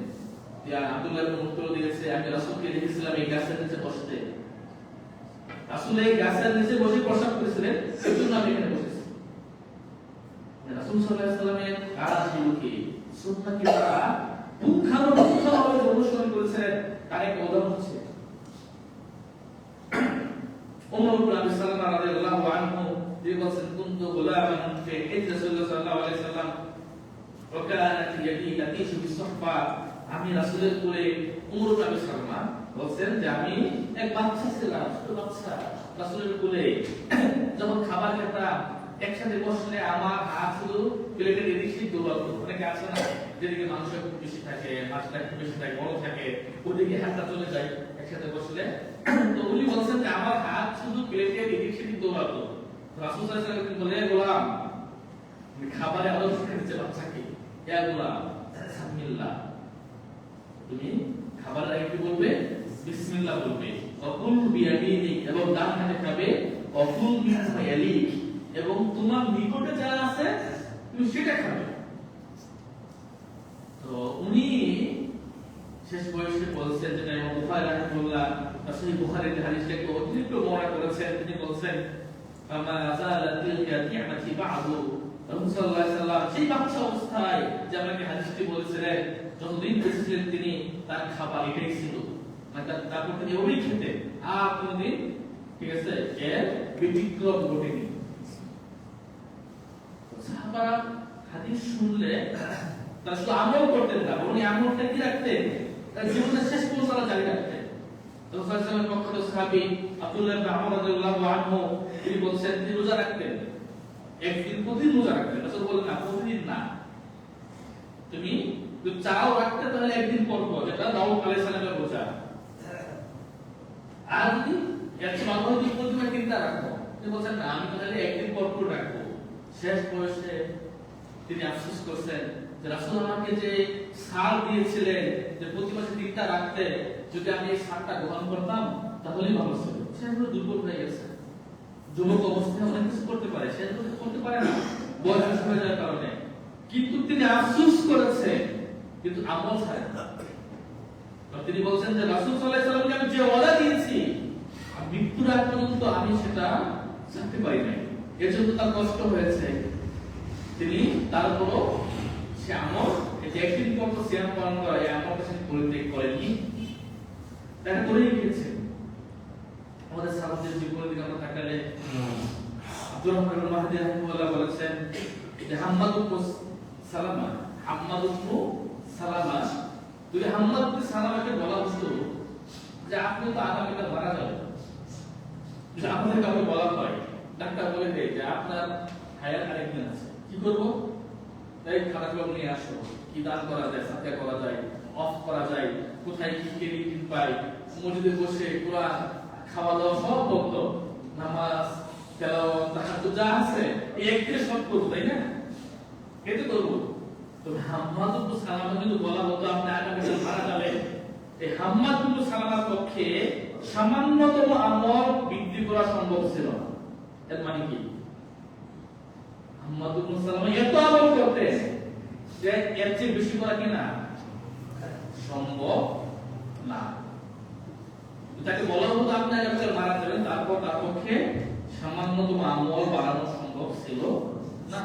আব্দুল্লাহ ইবনে উত্তর দিয়েছে, আমি রাসূলকে দেখেছিলাম এই গাছের নিচে বসতে, রাসূল এই গাছের নিচে বসে প্রস্তাব করেছিলেন, সেজন্য আমি এখানে বসেছি। রাসূল সাল্লাল্লাহু আলাইহি সাল্লামের কাজগুলোকে সুন্নাহকে তারা পুঙ্খানুপুঙ্খভাবে অনুসরণ করেছেন, তার এক উদাহরণ হচ্ছে ওমর ইবনে আবি সালামা রাদিয়াল্লাহু আনহু, তিনি বলেন কুনতু গুলামান ফি হিজর রাসূলুল্লাহ সাল্লাল্লাহু আলাইহি সাল্লাম ওয়া কানাত ইয়াদি লাতিশু বিসফা, আমি রাসূলের কোলে ওমর ইবনে আবি সালামা বলেন যে আমি এক বাচ্চা ছিলাম, ছোট বাচ্চা, রাসূলের কোলে যখন খাবার খেতাম একসাথে বসলে আমার হাত শুধু প্লেটের এদিক সেদিক দৌড়াতো। অনেকে আছে না যেদিকে মাংস একটু বেশি থাকে, মাছটা একটু বেশি থাকে, বড় থাকে, ওদিকে হাতটা চলে যায় একসাথে বসলে। তো উনি বলছেন যে আমার হাত শুধু প্লেটের এদিক সেদিক দৌড়াতো। রাসূল সাল্লাল্লাহু আলাইহি ওয়াসাল্লাম বলে, গোলাম খাবারে আদব শিখাচ্ছে বাচ্চাকে, ইয়া গোলাম বিসমিল্লাহ, তুমি খাবারের আগে কি বলবে? বিসমিল্লাহ বলবে। অকুল বিয়ামিনি, এবং ডান হাতে খাবে। অকুল মিম্মা ইয়ালিক, এবং তোমার নিকটে যা আছে তুমি সেটা খাবে। তো উনি শেষ বয়সে বলছেন, যেটা ইমাম বুখারী রাহিমাহুল্লাহ সহিহ বুখারীর হাদিসটাকে অতিরিক্ত বর্ণনা করেছেন, তিনি বলছেন আমা যালাত তিলকা নি'মাতি বা'দু, রাসূল সাল্লাল্লাহু আলাইহি সাল্লাম সেই বাচ্চা অবস্থায় যে আমাকে হাদিসটি বলেছিলেন, যতদিন বেঁচে ছিলেন তিনি তার খাবার এটাই ছিল, মানে তারপর তিনি ওই খেতেন, আর কোনদিন ঠিক আছে এর ব্যতিক্রম ঘটেনি। সাহাবারা হাদিস শুনলে তারা শুধু আমল করতেন না, উনি আমলটা কি রাখতেন? তার জীবনের শেষ পর্যন্ত তারা জারি রাখতেন। রাসূল সাল্লাল্লাহু আলাইহি ওয়াসাল্লামের পক্ষ থেকে সাহাবী আব্দুল্লাহ ইবনে আমর রাদিয়াল্লাহু আনহু তিনি বলছেন, তিনি রোজা রাখতেন, একদিন প্রতিদিন রোজা রাখতেন। রাসূল বললেন না, প্রতিদিন না, তুমি যদি চাও রাখতে তাহলে একদিন পর পর, যেটা দাউদ আলাইহিস সালামের রোজা। আর যদি এর চেয়ে ভালো হতো প্রতিদিন তিনটা রাখবো, তিনি বলছেন না, আমি তাহলে একদিন পর পর রাখবো। শেষ বয়সে তিনি আফসোস করছেন যে রাসূল আমাকে যে সার দিয়েছিলেন যে প্রতি মাসে তিনটা রাখতে, যদি আমি এই সারটা গ্রহণ করতাম তাহলেই ভালো ছিল। সে এখন দুর্বল হয়ে গেছে, যুবক অবস্থায় অনেক কিছু করতে পারে, সে করতে পারে না বয়স হয়ে যাওয়ার কারণে, কিন্তু তিনি আফসোস করেছেন, কিন্তু আমল ছাড়েন না। তিনি বলছেন যে রাসূল সাল্লাল্লাহু আলাইহি ওয়াসাল্লামকে আমি যে ওয়াদা দিয়েছি মৃত্যুর আগ পর্যন্ত আমি সেটা ছাড়তে পারি নাই, এর জন্য তার কষ্ট হয়েছে। তিনি তারপরও সে আমল, এই যে একদিন পর পর সিয়াম পালন করা, এই আমলটা সে পরিত্যাগ করেনি, তাকে করেই গিয়েছে। আমাদের সাহাবাদের জীবনের দিকে আমরা তাকালে আব্দুর রহমান ইবনে মাহদি রাহিমাহুল্লাহ বলেছেন যে হাম্মাদ ইবনে সালামা, যদি হাম্মাদ ইবনে সালামাকে বলা হতো যে আপনি তো আগামীকাল মারা যাবেন, যদি আপনাকে কাউকে বলা হয়, ডাক্তার বলে দেয় যে আপনার হায়াত আরেকদিন আছে, কি করবো? তাই খারাপ লোক নিয়ে আসো, কি দান করা যায়, সাদকা করা যায়, অফ করা যায়, কোথায় কি ক্রেডিট পাই, মসজিদে বসে কোরআন খাওয়া দাওয়া সব বলতো, নামাজ তেলাওয়াত তাহাজ্জুদ যা আছে এই একদিনে সব করবো, তাই না? এতে করবো। তো হাম্মাদ ইবনে সালামা যদি বলা হতো আপনি আগামীকাল মারা যাবেন, এই হাম্মাদ ইবনে সালামার পক্ষে সামান্যতম আমল বৃদ্ধি করা সম্ভব ছিল না। এর মানে কি? হাম্মাদ ইবনে সালামা এত আমল করতেন যে এর চেয়ে বেশি করা কি না সম্ভব না। তাকে বলা হতো আপনি আগামীকাল মারা যাবেন, তারপর তার পক্ষে সামান্যতম আমল বাড়ানো সম্ভব ছিল না।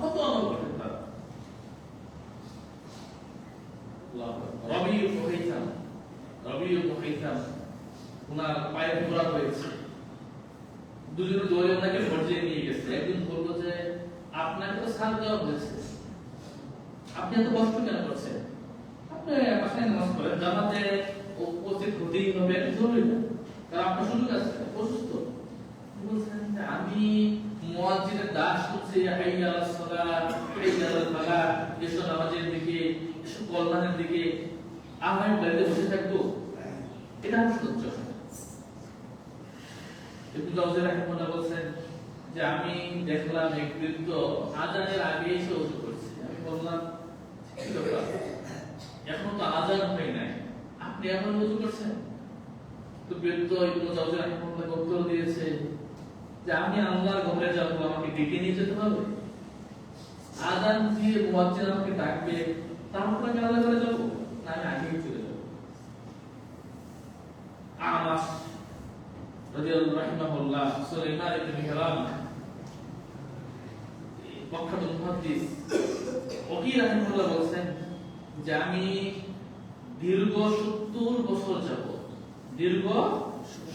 কত আমল করতেন তারা। রবি ওনার পায়ে ধরা হয়েছে, দুজনে দৌড়ে ওনাকে পর্যায়ে নিয়ে গেছে। একদিন বললো যে আপনাকে তো সাথ দেওয়া হয়েছে, আপনি এত কষ্ট কেন করছেন? আপনি বাসায় নামাজ পড়েন, জামাতে উপস্থিত হতেই হবে, জরুরি না, কারণ আপনার সুযোগ আছে, অসুস্থ। বলছেন যে আমি মুয়াজ্জিনের দাস হচ্ছে, হাইয়া আলাস সালাত, হাইয়া আলাল ফালাহ, এসো নামাজের দিকে, এসো কল্যাণের দিকে, আমার বাড়িতে বসে থাকবো, এটা আমার সহ্য হয় না। ইবনে জাওজি রাহিমাহুল্লাহ বলছেন যে আমি দেখলাম এক বৃদ্ধ আযানের আগে এসে ওযু করছে। আমি বললাম ঠিক আছে, এখন তো আযান হয় নাই, আপনি এখন ওযু করছেন? তো বৃদ্ধ ইবনে জাওজি রাহিমাহুল্লাহ উত্তর দিয়েছে যে আমি আল্লাহর ঘরে যাব, আমাকে ডেকে নিয়ে যেতে হবে, আযান দিয়ে মুয়াজ্জিন আমাকে ডাকবে, তারপর আমি আল্লাহর ঘরে যাব, না আমি আগেই চলে যাব। আমাস রাদিয়াল্লাহু রাহিমাহুল্লাহ, সুলাইমান ইবনে মিহরান, বিখ্যাত মুহাদ্দিস, ওকি রাহিমাহুল্লাহ বলেন যে আমি দীর্ঘ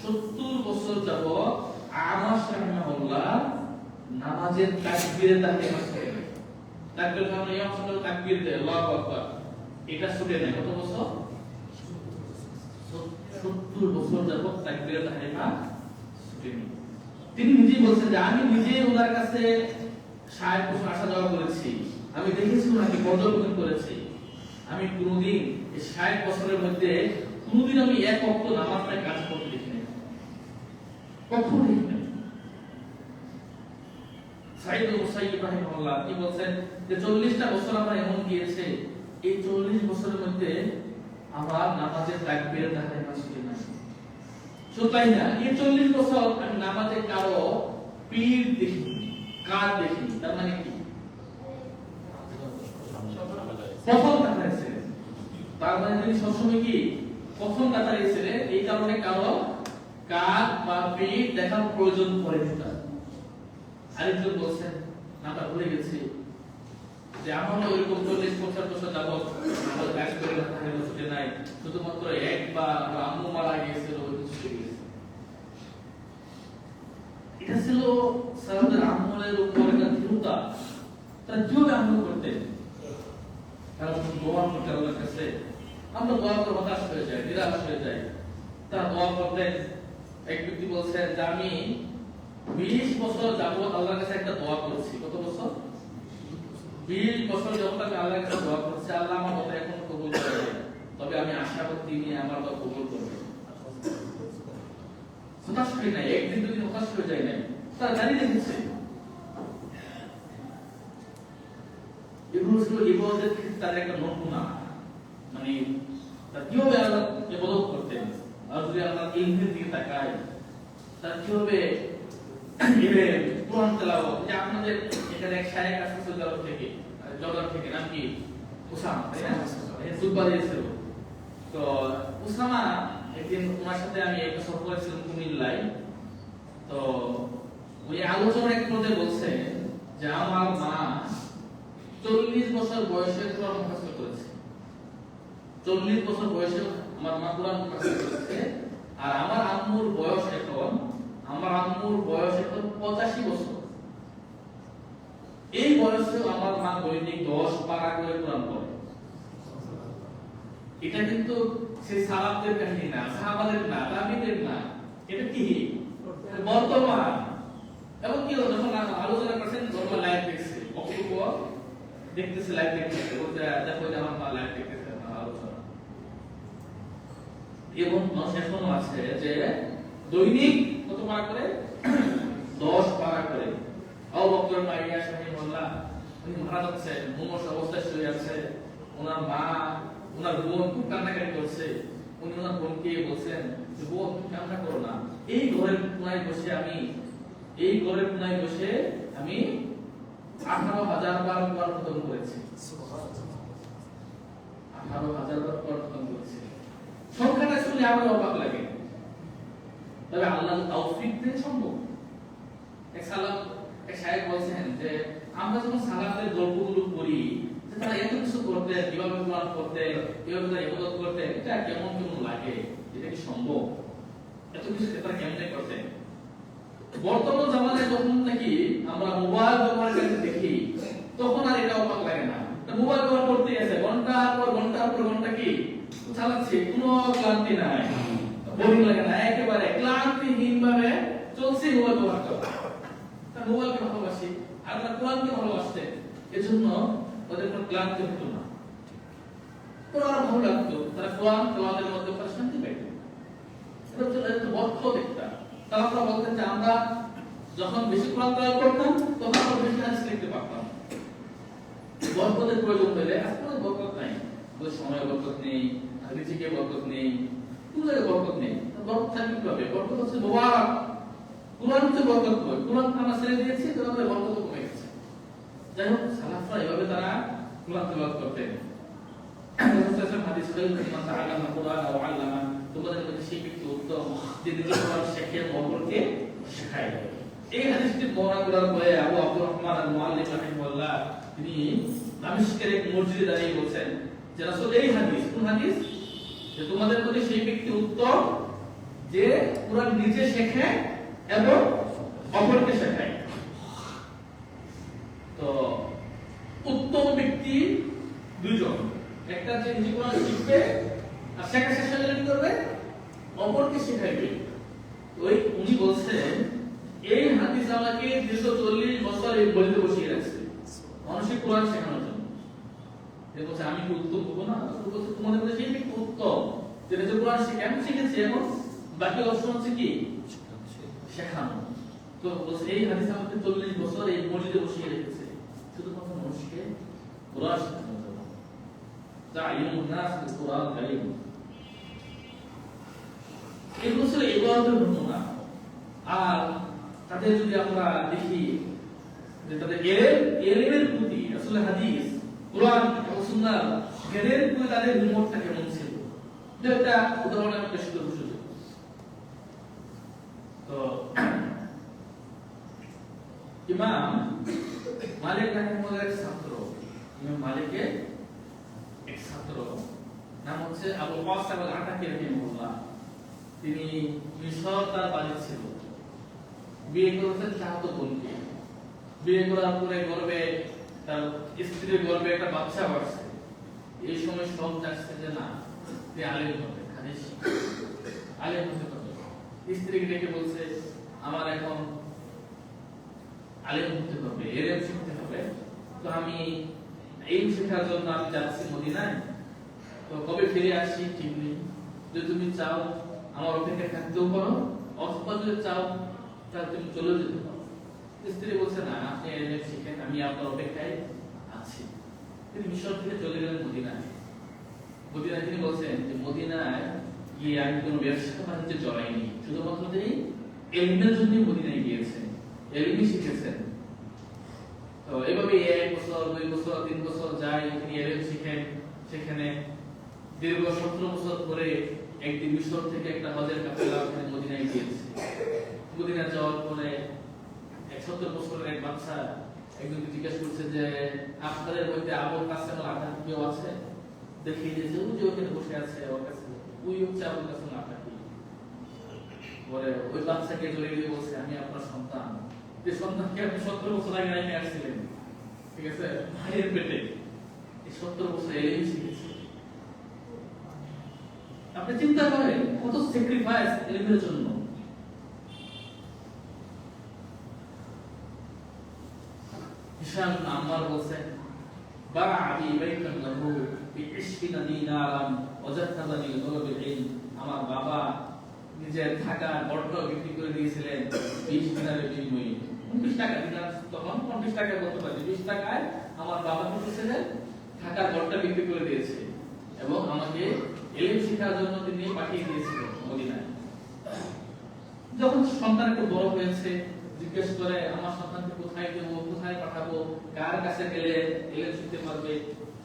70 বছর যাবত আমাস রাহিমাহুল্লাহ নামাজের তাকবীরে তাহরিমা করে। তাকবীর কারণে ইমাম সাহেব তাকবীর দেয়, আল্লাহু আকবার, এটা ছুটে নেয়। কত বছর? 70 বছর যাবত তাকবীরে তাহরিমা ছুটে নেয়। তিনি নিজেই বলছেন যে আমি নিজে ওনার কাছে 60 বছর আসা যাওয়া করেছি, আমি দেখেছি ওনাকে পর্যবেক্ষণ করেছি, আমি কোনদিন এই 60 বছরের মধ্যে কোনদিন আমি এক ওয়াক্ত নামাজটা কাজ করতে দেখিনি, কখনো দেখিনি। সাইদ মুসাইয়িব রাহিমাহুল্লাহ কি বলছেন যে 40টা বছর আমার এমন গিয়েছে, এই 40 বছরের মধ্যে আমার নামাজের তাকবীরের তাহরিমা ছিল না। শুধু তাই না, এই 40 বছর আমি নামাজে কারো পীর দেখিনি, কার দেখিনি। তার মানে কি? প্রথম কাতারে ছিলেন। তার মানে তিনি সবসময় কি প্রথম কাতারে ছিলেন, এই কারণে কারো কার বা পীর দেখার প্রয়োজন পড়েনি তার। আরেকজন বলছেন, নামটা ভুলে গেছি, যে আমারও এরকম 40-50 বছর যাবত আমার কাজ করে না, তাহলে ছুটে নাই, শুধুমাত্র একবার আমার আম্মু মারা গিয়েছিল, ওই ছুটে গেছে। এটা ছিল সাহাবাদের আমলের উপর একটা দৃঢ়তা, তারা কিভাবে আমল করতেন, তারা দোয়া করতেন আল্লাহর কাছে। আমরা দোয়া করে হতাশ হয়ে যাই, নিরাশ হয়ে যাই। তারা দোয়া করতেন। এক ব্যক্তি বলছেন যে আমি 20 বছর যাবত আল্লাহর কাছে একটা দোয়া করছি। কত বছর? 20 বছর যাবত আমি আল্লাহর কাছে দোয়া করছি, আল্লাহ আমার কথা এখন কবুল করবে, তবে আমি আশা করি তিনি আমার দোয়া কবুল করবেন। হতাশ হয়ে নাই, একদিন দুদিন হতাশ হয়ে যায় নাই, তারা জানিয়ে রেখেছে। এগুলো ছিল ইবাদতের ক্ষেত্রে তার একটা নমুনা, মানে তারা কিভাবে আল্লাহ ইবাদত করতেন। আর যদি আল্লাহ ইলমের দিকে তাকায়, তারা কিভাবে কোরআন তেলাওয়াত, যে আপনাদের এখানে এক শায়েখ আছে সৌদি থেকে, জর্দান থেকে, নাম কি? উসামা, তাই না? সুদবা দিয়েছিল। তো উসামা একদিন ওনার সাথে আমি একটা সফর করেছিলাম কুমিল্লায়। তো ওই আলোচনা এক পর্যায়ে বলছে যে আমার মা 40 বছর বয়সে কোরআন মুখস্থ করেছে। 40 বছর বয়সে আমার মা কোরআন মুখস্থ করেছে। আর আমার আম্মুর বয়স এখন 85 বছর। এই বয়সে আমার মা দৈনিক 10 পারা করে কোরআন পড়ে। এটা কিন্তু সেই সাহাবাদের কাহিনী না, সাহাবাদের না, তাবিঈদের না, এটা কি বর্তমান। এবং কি যখন আলোচনা করছেন, ধর্ম লাইভ দেখছে, অপূর্ব দেখতেছে, লাইভ দেখতেছে, বলতে দেখো যে আমার মা লাইভ দেখতেছে আলোচনা। এবং এখনো আছে যে দৈনিক কত পারা করে? 10 পারা করে। আবু বকর মাইয়া রাহিমাহুল্লাহ, উনি মারা যাচ্ছে, মুমূর্ষ অবস্থায় শুয়ে আছে, ওনার মা, ওনার বোন খুব কান্নাকাটি করছে। উনি ওনার বোনকে বলছেন যে বোন তুমি কান্না করো না, এই ঘরের কোনায় বসে আমি 18,000 বার কোরআন খতম করেছি। 18,000 বার কোরআন খতম করেছি। সংখ্যাটা শুনে আমার অবাক লাগে, তবে আল্লাহ তাওফিক দিয়ে সম্ভব। এক শায়েখ বলছেন যে আমরা যখন সালাতের গল্পগুলো পড়ি যে তারা এত কিছু করতে, কিভাবে কোরআন পড়তে, কিভাবে তারা ইবাদত করতে, এটা কেমন কেমন লাগে, এটা কি সম্ভব? এত কিছু তারা কেমনে করতে? বর্তমান জামানায় যখন নাকি আমরা মোবাইল ব্যবহার করতে দেখি, তখন আর এটা অবাক লাগে না। মোবাইল ব্যবহার করতে আছে ঘন্টার পর ঘন্টা কি চালাচ্ছে, কোনো ক্লান্তি নাই, বোরিং লাগে না, একেবারে ক্লান্তিহীন ভাবে চলছে মোবাইল ব্যবহার করা। মোবাইলকে ভালোবাসি আর আমরা কোরআনকে ভালোবাসতে, এজন্য ওদের কোনো ক্লান্তি হতো না, কোরআন ভালো লাগতো, তারা কোরআন তেলাওয়াতের মধ্যে শান্তি পেত। এটা হচ্ছে একটা বরকত একটা। তারা বলতেন যে আমরা যখন বেশি কোরআন তেলাওয়াত করতাম তখন আমরা বেশি হাদিস লিখতে পারতাম। বরকতের প্রয়োজন হলে আসলে বরকত নাই, ওই সময় বরকত নেই, রিজিকে বরকত নেই, কোনো জায়গায় বরকত নেই। বরকত থাকবে কিভাবে? বরকত হচ্ছে মুবারক, কোরআন হচ্ছে বরকত। কোরআন আমরা ছেড়ে দিয়েছি, তাহলে বরকত কমে গেছে। যাই হোক, সালাফরা এভাবে তারা কোরআন তেলাওয়াত করতেন। হাদিস তোমাদের মধ্যে সেই ব্যক্তি উত্তম যে নিজে কোরআন শেখে অপরকে শেখায়। এই হাদিসটি বর্ণনা করার পরে আবু আব্দুর রহমান আল-মুআল্লিম রাহিমাহুল্লাহ তিনি দামেস্কের এক মসজিদে দাঁড়িয়ে বলেন যে রাসূল এই হাদিস, কোন হাদিস? যে তোমাদের মধ্যে সেই ব্যক্তি উত্তম যে কোরআন নিজে শেখে এবং অপরকে শেখায়। তো উত্তম ব্যক্তি দুইজন, একটা যে নিজে কোরআন শিখবে আর শেখা শেষ হলে কি করবে? অপরকে শেখাইবে। ওই উনি বলছেন এই হাদিস আমাকে দীর্ঘ 40 বছর এই বইতে বসিয়ে রাখছে মানুষকে কোরআন শেখানোর জন্য। বলছে আমি কি উত্তম হবো না? বলছে তোমাদের মধ্যে সেই ব্যক্তি উত্তম যেটা যে কোরআন শিখে, আমি শিখেছি, এখন বাকি অপশন হচ্ছে কি? শেখানো। তো বলছে এই হাদিস আমাকে 40 বছর এই মসজিদে বসিয়ে রেখেছে শুধুমাত্র মানুষকে কোরআন শেখানোর জন্য। তা'লিমুন নাস বিল কোরআন কারীম। এগুলো ছিল ইবাদতের নমুনা। আর তাদের যদি আমরা দেখি যে তাদের এলেমের প্রতি, আসলে হাদিস, কোরআন এবং সুন্নাহ জ্ঞানের প্রতি তাদের বিমতটা কেমন ছিল, এটা উদাহরণ আমি পেশ করব শুধু। তো ইমাম মালিক রাহিমাহুল্লাহর এক ছাত্র, ইমাম মালিকের এক ছাত্র নাম হচ্ছে আবুল কাসিম আল-আতাকি রাহিমাহুল্লাহ। তিনি মিশর তার বাড়ি ছিল, বিয়ে করেছেন চাচাতো বোনকে। বিয়ে করার পরে গর্ভে তার স্ত্রীর গর্ভে একটা বাচ্চা বাড়ছে। এই সময় সব চাচ্ছে যে না তুই আলেম হবে, হাদিস আলেম হতে হবে। স্ত্রীকে ডেকে বলছে আমার এখন আলেম হতে হবে, এলেম শিখতে হবে, তো আমি এই শেখার জন্য আমি যাচ্ছি মদিনায়, তো কবে ফিরে আসি ঠিক নেই। যদি তুমি চাও আমার অপেক্ষায় থাকতেও পারো, অথবা যদি চাও তাহলে তুমি চলে যেতে পারো। স্ত্রী বলছে না আপনি এলেম শিখেন, আমি আপনার অপেক্ষায় আছি। তিনি মিশর থেকে চলে গেলেন মদিনায়। মদিনায় তিনি বলছেন যে মদিনায় গিয়ে আমি কোনো ব্যবসা বাণিজ্যে জড়াইনি, শুধুমাত্র তিনি এলমের জন্যই মদিনায় গিয়েছেন, এলমই শিখেছেন। তো এভাবে 1 বছর 2 বছর 3 বছর যায়, তিনি এলম শিখেন। সেখানে দীর্ঘ 17 বছর পরে একদিন মিশর থেকে একটা হজের কাফেলা মদিনায় গিয়েছে। মদিনা যাওয়ার পরে 70 বছরের এক বাচ্চা একজন জিজ্ঞাসা করছে যে আপনাদের মধ্যে আবুল কাসেম আল-আতাকি কেউ আছে? দেখি যে ওই ওখানে বসে আছে, ওর কাছে ওই হচ্ছে আবুল কাসেম আল-আতাকি। পরে ওই বাচ্চাকে জড়িয়ে দিয়ে বলছে আমি আপনার সন্তান, যে সন্তানকে আপনি 17 বছর আগে রেখে আসছিলেন, ঠিক আছে, ভাইয়ের পেটে, এই 17 বছর এলেই শিখেছে। আপনি চিন্তা করেন কত স্যাক্রিফাইস এলেমের জন্য। হিশাম আম্মার বলছেন বারা আবি বাইতান লাহু বি20 দিনারান ওয়াজাতানি লিতলবিল ইলম। আমার বাবা নিজের থাকা ঘরটা বিক্রি করে দিয়েছিলেন 20 দিনারের বিনিময়ে। 29 টাকা, দিনার তখন 29 টাকা বলতে পারি, 20 টাকায় আমার বাবা কি করেছিলেন? থাকা ঘরটা বিক্রি করে দিয়েছে এবং আমাকে ইলম শেখার জন্য তিনি পাঠিয়ে দিয়েছিলেন মদিনায়। যখন সন্তান একটু বড় হয়েছে, জিজ্ঞেস করে আমার সন্তানকে কোথায় দেব, কোথায় পাঠাবো, কার কাছে গেলে ইলম শিখতে পারবে।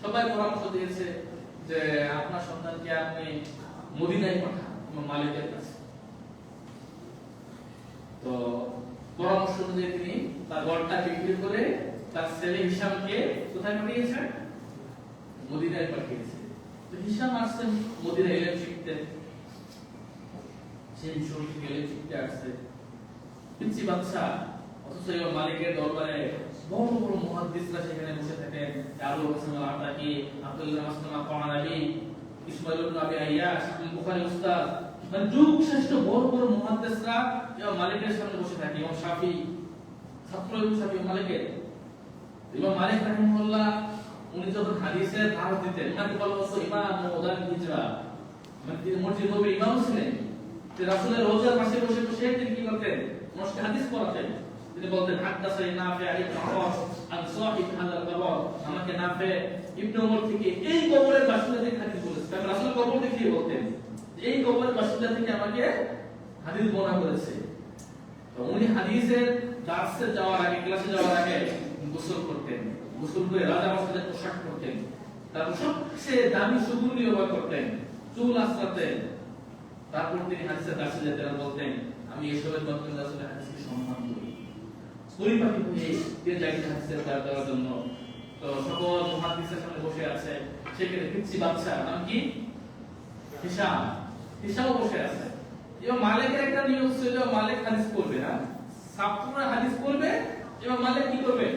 সবাই পরামর্শ দিয়েছে যে আপনার সন্তানকে আপনি মদিনায় পাঠান, ইমাম মালিকের কাছে। তো পরামর্শ অনুযায়ী তিনি তার ঘরটা বিক্রি করে তার ছেলে হিশামকে কোথায় পাঠিয়েছে? মদিনায় পাঠিয়েছে। তো হিশাম আসছেন মদিনায় ইলম শিখতে, সেই মিশর থেকে ইলম শিখতে আসছে। পিচ্চি বাচ্চা, অথচ ইমাম মালিকের দরবারে বড় বড় মুহাদ্দিসরা সেখানে বসে থাকেন। আবু হাসান আল-আতাকি, আব্দুল্লাহ মাসলামা কামালি, ইসমাঈল ইবনে আবি আইয়াশ, বুখারী উস্তাদ, মানে যুগ শ্রেষ্ঠ বড় বড় মুহাদ্দিসরা ইমাম মালিকের সামনে বসে থাকে। ইমাম শাফি, ছাত্র ইমাম শাফি মালিকের। ইমাম মালিক রাহিমাহুল্লাহ উনি যখন হাদিসের ধার দিতেন, উনাকে বলা হতো ইমাম মুদার হিজরা, মানে তিনি মসজিদ নববীর ইমাম ছিলেন। তিনি রাসূলের রওজার পাশে বসে বসে তিনি কি করতেন? মানুষকে হাদিস পড়াতেন। তিনি বলতেন হাদাসানি নাফি ইবনে উমর আন সাহিব হাদাল কবর, আমাকে নাফি ইবনে উমর থেকে এই কবরের বাসিন্দা থেকে হাদিস বলেছে। তারপর রাসূল কবর দেখিয়ে বলতেন এই কবরের বাসিন্দা থেকে আমাকে হাদিস বর্ণনা করেছে। তো উনি হাদিসের দার্সে যাওয়ার আগে, ক্লাসে যাওয়ার আগে গোসল করতেন। গোসল করে রাজা মশাইয়ের পোশাক পরতেন, তারপর সবচেয়ে দামি সুগন্ধি ব্যবহার করতেন, চুল আঁচড়াতেন। তারপর তিনি হাদিসের দার্সে যেতেন আর বলতেন আমি এসবের মাধ্যমে আসলে হাদিসকে সম্মান করি। পরিপাটি হয়ে তিনি যাইতেন হাদিসের দাঁড় দেওয়ার জন্য। তো সকল মুহাদ্দিসের সামনে বসে আছে, সেখানে পিচ্চি বাচ্চা নাম কি? হিশাম। হিশামও বসে আছে। এবং মালিকের একটা নিয়ম ছিল, মালিক হাদিস পড়বে না, ছাত্ররা হাদিস পড়বে এবং মালিক কি করবে?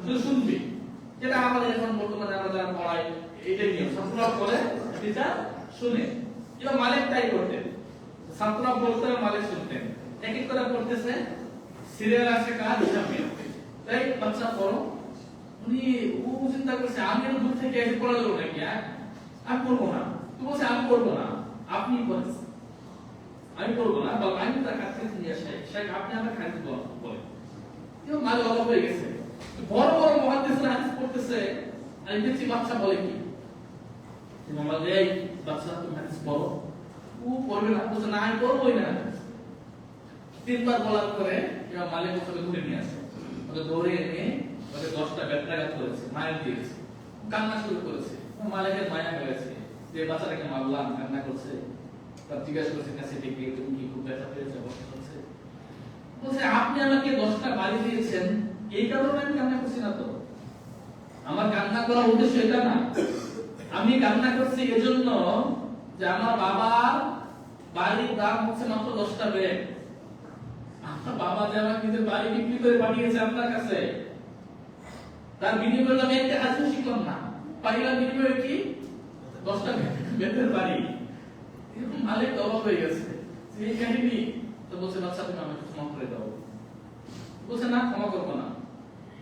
শুধু শুনবে। যেটা আমাদের এখন বর্তমানে আমরা যারা পড়াই এটাই নিয়ম, ছাত্ররা পড়ে টিচার শুনে। এবং মালিক তাই করতেন, ছাত্ররা পড়তেন মালিক শুনতেন। এক এক করে পড়তেছে, সিরিয়াল আছে কাজ হিসাবে, তাই বাচ্চা পড়ো। উনি ও চিন্তা করছে আমি দূর থেকে এসে পড়া দেবো নাকি? আমি পড়বো না। তুই বলছে আমি পড়বো না, আপনি পড়েন। আমি পড়বো না, বা আমি তার কাছ থেকে নিয়ে আসে শেখ আপনি আমার খালি বলেন। কেউ মাঝে অবাক হয়ে গেছে, বড় বড় মুহাদ্দিসরা হাদিস পড়তেছে আর এই পিচ্চি বাচ্চা বলে কি? মোহাম্মদ এই বাচ্চা তুমি হাদিস পড়ো। ও পড়বে না, বলছে না আমি পড়বোই না। তিনবার বলার পরে ইমাম মালিক ওকে ধরে নিয়ে আসে, ওকে ধরে এনে ওকে 10টা বেত্রাঘাত করেছে, মায়ের দিয়েছে, কান্না শুরু করেছে। মালিকের মায়া হয়েছে যে বাচ্চাটাকে মারলাম, কান্না করছে। তার জিজ্ঞাসা করছে কাছে ডেকে তুমি কি খুব ব্যথা পেয়েছো? বলছে বলছে আপনি আমাকে 10টা বাড়ি দিয়েছেন, এই কারণে আমি কান্না করছি না। তো আমার কান্না করার উদ্দেশ্য এটা না। আমি কান্না করছি এজন্য যে আমার বাবার বাড়ির দাম হচ্ছে মাত্র 10টা ব্যাগ। আমার বাবা যে আমাকে নিজের বাড়ি বিক্রি করে পাঠিয়েছে আপনার কাছে, তার বিনিময়ে আমি একটা হাদিস শিখলাম না, পাইলাম বিনিময়ে কি? 10টা ব্যাগের বাড়ি। মালিক অবাক হয়ে গেছে, এই কাহিনী। তো বলছে বাচ্চা তুমি আমাকে ক্ষমা করে দাও। বলছে না ক্ষমা করবো না,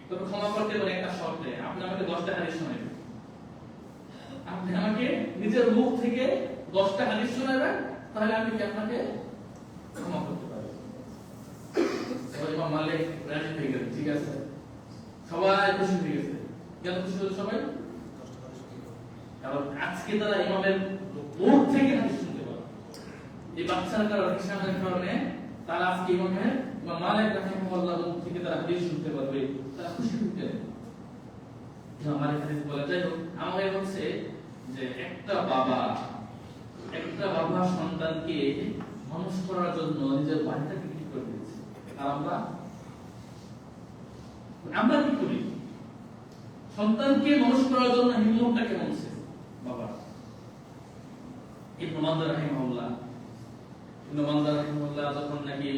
তবে ক্ষমা করতে পারে একটা শর্তে, আপনি আমাকে 10টা হাদিস শোনাবেন। আপনি আমাকে নিজের মুখ থেকে 10টা হাদিস শোনাবেন, তাহলে আমি কি আপনাকে ক্ষমা করতে পারি। এবার ইমাম মালিক রাজি হয়ে গেলেন, ঠিক আছে। সবাই খুশি হয়ে গেছে। কেন খুশি হলো সবাই? কারণ আজকে তারা ইমামের মুখ থেকে হাদিস শুনতে পারে। এই বাচ্চার কারণে, হিসাবের কারণে তারা আজকে ইমাম মালিক রাহিমাহুল্লাহ মুখ থেকে তারা হাদিস শুনতে পারবে, তারা খুশি হতে। আমার হাদিস বলা যায় আমাদের হচ্ছে যে একটা বাবা সন্তানকে মানুষ করার জন্য নিজের বাড়িটা বিক্রি করে দিয়েছে। আর আমরা কি করি? সন্তানকে মানুষ করার জন্য হিম্মতটা কেমন ছিল বাবা? ইবনে মানদার রাহিমাহুল্লাহ যখন নাকি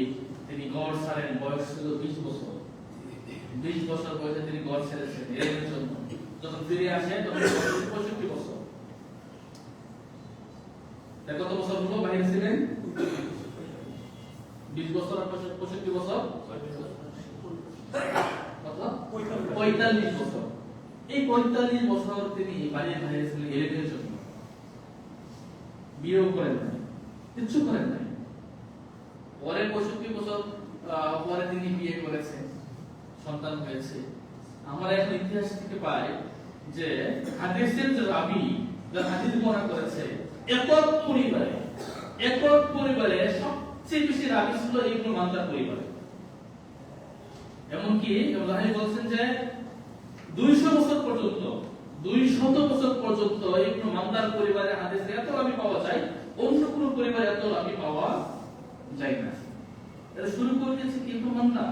তিনি গড় ছাড়েন, বয়স ছিল 20 বছর। 20 বছর বয়সে তিনি গড় ছেড়েছেন এর জন্য। যখন ফিরে আসে তখন 65 বছর। তাই কত বছর হলো বাইরে ছিলেন? 20 বছর আর 65 বছর, কত? 45 বছর। এই 45 বছর তিনি বাইরে ছিলেন এর জন্য। বিয়েও করেন নাই, কিচ্ছু করেন নাই। পরে 65 বছর পরে তিনি বিয়ে করেছেন, সন্তান হয়েছে। আমরা এখন ইতিহাস থেকে পাই যে হাদিসের যে রাবি, যারা হাদিস বর্ণনা করেছে, একক পরিবারে সবচেয়ে বেশি রাবি ছিল ইবনে মানদার পরিবারে। এমনকি ইব্রাহিম বলছেন যে 200 বছর পর্যন্ত ইবনে মানদার পরিবারে হাদিসে এত রাবি পাওয়া যায়, অন্য কোন পরিবারে এত রাবি পাওয়া যায় না। এটা শুরু করে দিয়েছে কি ইবনে মানদা।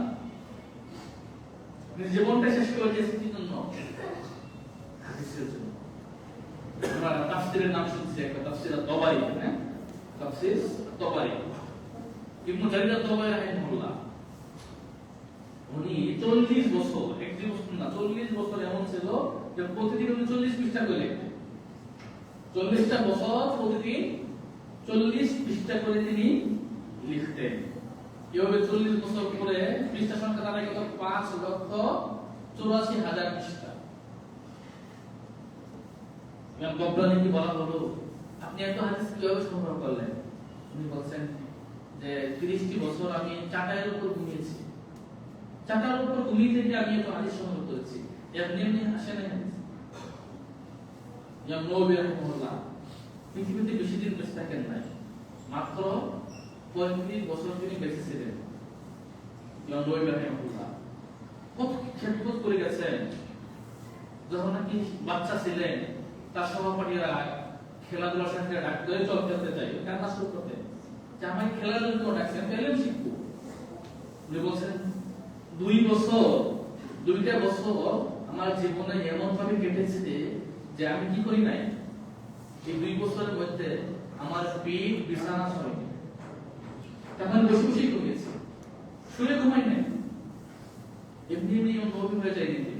জীবনটা শেষ করে দিয়েছেন কি জন্য? হাদিসের জন্য। আমরা তাফসীরের নাম শুনছি, একটা তাফসীর আত-তাবারী, হ্যাঁ, তাফসীর আত-তাবারী, ইবনে জারীর আত-তাবারী রাহিমাহুল্লাহ, উনি 40 বছর, এক বছর না 40 বছর এমন ছিল যে প্রতিদিন উনি 40 পৃষ্ঠা করে লিখতেন। 40টা বছর প্রতিদিন 40 পৃষ্ঠা করে তিনি লিখতেন। এভাবে 40 বছর পরে পৃষ্ঠা সংখ্যা দাঁড়ায় কত? 5,84,000 পৃষ্ঠা। ইমাম গব্রানীকে বলা হলো, আপনি এত হাদিস কিভাবে সংগ্রহ করলেন? উনি বলছেন যে 30টি বছর আমি চাটাইয়ের উপর ঘুমিয়েছি, চাটার উপর ঘুমিয়ে থেকে আমি এত হাদিস সংগ্রহ করেছি। এমনি এমনি আসে না হাদিস। ইমাম নববী রাহিমাহুল্লাহ পৃথিবীতে বেশি দিন বেঁচে থাকেন নাই, মাত্র 35 বছর তিনি বেঁচে ছিলেন। ইমাম নববী রাহিমাহুল্লাহ কত খেদমত করে গেছেন। যখন নাকি বাচ্চা ছিলেন, তার সহপাঠীরা খেলাধুলার সাথে ডাকতে, চল খেলতে চাই, কান্না শুরু করতে, যে আমাকে খেলার জন্য ডাকছেন, পেলেন শিখবো। উনি বলছেন 2টা বছর আমার জীবনে এমন ভাবে কেটেছে যে আমি কি করি নাই, এই 2 বছরের মধ্যে আমার পেট বিছানা ছড়াই, তখন বসে বসে ঘুমিয়েছি, শুয়ে ঘুমাই নাই, এমনি এমনি নবী হয়ে যায় তিনি।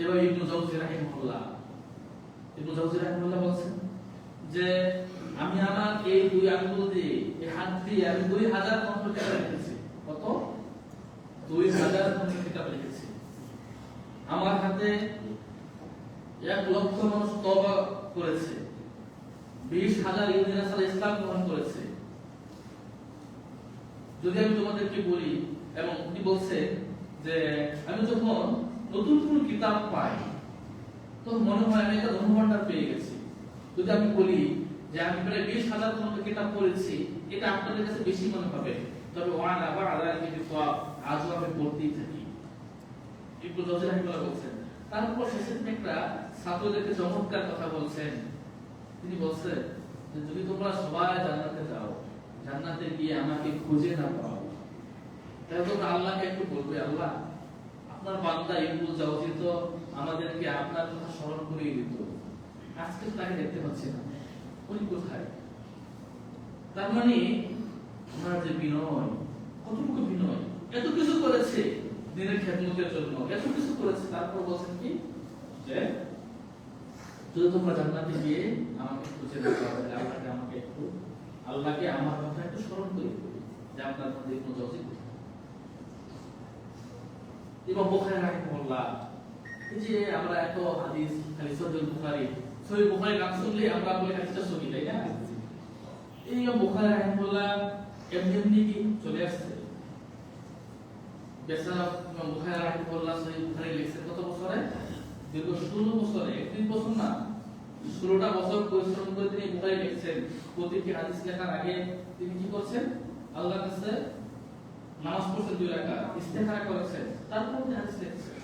এবার ইবনে জাওজি রাহিমাহুল্লাহ বলছেন যে আমি আমার এই 2 আঙ্গুল দিয়ে, এই হাত দিয়ে আমি 2000 খন্ড কিতাব লিখেছি। কত? 2000 খন্ড কিতাব লিখেছি। আমার হাতে 1 লক্ষ মানুষ তওবা করেছে, 20,000 ইহুদিরা ইসলাম গ্রহণ করেছে। যদি আমি তোমাদেরকে বলি, এবং উনি বলছে যে আমি যখন নতুন কোন কিতাব পাই তখন মনে হয় আমি একটা ধনভাণ্ডার পেয়ে গেছি। যদি আমি বলি যে আমি প্রায় 20,000 খন্ড কিতাব পড়েছি, এটা আপনাদের কাছে বেশি মনে হবে, তবে ওয়ান আবার আলাদা কিছু আজও আমি পড়তেই থাকি। ইবনে জাওজি রাহিমাহুল্লাহ বলছেন। তারপর শেষে তিনি একটা ছাত্রদেরকে চমৎকার কথা বলছেন। তিনি বলছেন যে যদি তোমরা সবাই জান্নাতে যাও, জান্নাতে গিয়ে আমাকে খুঁজে না পাও, তাহলে তোমরা আল্লাহকে একটু বলবে, আল্লাহ আপনার বান্দা ইবনে জাওজি তো আমাদেরকে আপনার কথা স্মরণ করিয়ে দিত, আজকে তাকে দেখতে পাচ্ছি না, উনি কোথায়? তার মানে ওনার যে বিনয়, কতটুকু বিনয়, এত কিছু করেছে দিনের খেদমতের জন্য, এত কিছু করেছে, তারপর বলছেন কি যে যদি তোমরা জান্নাতে গিয়ে আমাকে খুঁজে না পাও, আল্লাহকে আমার কথা একটু স্মরণ করে দিবে যে আপনার মধ্যে ইবনে জাওজি কোথায়। ইমাম বুখারী রাহিমাহুল্লাহ, এই যে আমরা এত হাদিস খালি সহিহ বুখারী নাম শুনলে আমরা বলি হাদিসটা সহি, তাই না? এই ইমাম বুখারী রাহিমাহুল্লাহ এমনি কি চলে আসছে। বেচারা ইমাম বুখারী রাহিমাহুল্লাহ সহিহ বুখারী লিখছেন কত বছরে? দীর্ঘ 16 বছরে, 31 বছর না, 16টা বছর পরিশ্রম করে তিনি বুখারী লিখছেন। প্রতিটি হাদিস লেখার আগে তিনি কি করছেন? আল্লাহর কাছে নামাজ পড়ছেন 2 রাকাত, ইস্তেখারা করেছেন, তারপর তিনি হাদিস লিখছেন।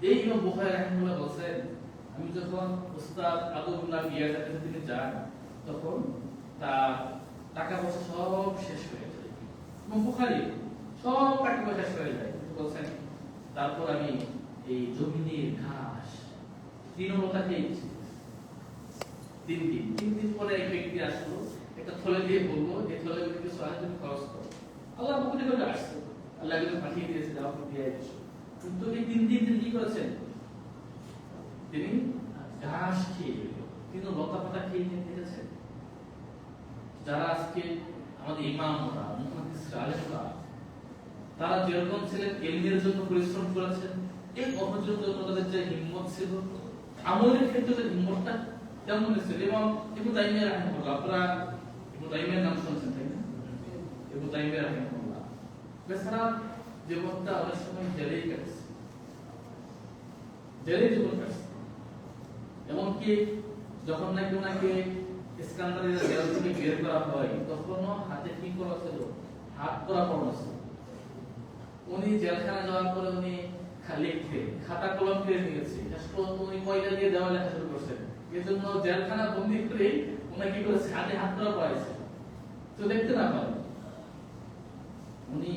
এই ইমাম বুখারী রাহিমাহুল্লাহ বলেন, আমি যখন উস্তাদ আবু ইবনে ইয়াজার কাছে তিনি যান, তখন তার টাকা পয়সা সব শেষ হয়ে যায়। ইমাম বুখারী সব টাকা পয়সা শেষ হয়ে যায়। বলছেন তারপর আমি এই জমিনের ঘাস তৃণলতা খেয়েছি। 3 দিন পরে এক ব্যক্তি আসলো, একটা থলে দিয়ে বলবো, এই থলে কিছু সাহায্য খরচ করো। আল্লাহ মুখে করে আসছে, আল্লাহ কিন্তু পাঠিয়ে দিয়েছে, দাও দিয়ে দিয়েছে। কিন্তু এই 3 দিন তিনি কি করেছেন? তিনি ঘাস খেয়ে, কিন্তু লতা পাতা খেয়ে থেকেছেন। যারা আজকে আমাদের ইমামরা, মুহাদ্দিসরা, আলেমরা, তারা যেরকম ছিলেন, ইলমের জন্য পরিশ্রম করেছেন, এই কর্মের জন্য তাদের যে হিম্মত ছিল, আমলের ক্ষেত্রে যে হিম্মতটা তেমন ছিল। এবং ইবনে তাইমিয়া রাহিমাহুল্লাহ, আপনারা ইবনে তাইমিয়ার নাম শুনছেন তাই না? ইবনে তাইমিয়া রাহিমাহুল্লাহ বেচারা জীবনটা অনেক সময় জেলেই কাটছে, জেলে জীবন কাটছে। এমনকি যখন নাকি ওনাকে ইস্কান্দারিয়া জেল থেকে বের করা হয়, তখনও হাতে কি করা ছিল? হাত করা পড়া ছিল। উনি জেলখানা যাওয়ার পরে উনি লিখতে খাতা কলম কিনে নিয়েছে, উনি ময়লা দিয়ে দেওয়া লেখা শুরু করছেন। এই জন্য জেলখানা বন্দি করে উনি কি করেছে? হাতে হাত করা পড়াইছে, তো দেখতে না পারে। উনি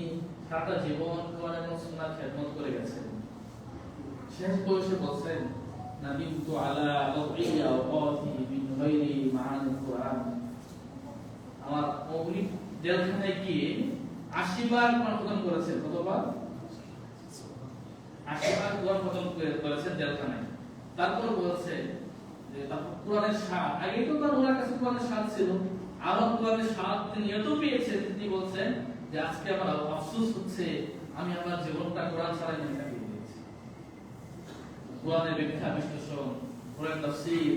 সারা জীবন কোরআন এবং সুন্নাহর খেদমত করে গেছেন। শেষ বয়সে বলছেন নাদিমতু আলা আদইয়া ওয়াকাতি মিন গায়রি মাআনিল কুরআন। আমার মৌলিক জেলখানায় গিয়ে 80 বার কোরআন খতম করেছেন। কতবার? 80 বার কোরআন খতম করেছেন জেলখানায়। তারপর বলছে যে তারপর কোরআনের স্বাদ, আগে তো তার ওনার কাছে কোরআনের স্বাদ ছিল, আরো কোরআনের স্বাদ তিনি এত পেয়েছেন, তিনি বলছেন যে আজকে আমার আফসোস হচ্ছে আমি আমার জীবনটা কোরআন ছাড়াই কাটিয়ে দিয়েছি। কোরআনের ব্যাখ্যা বিশ্লেষণ, কোরআন তাফসীর,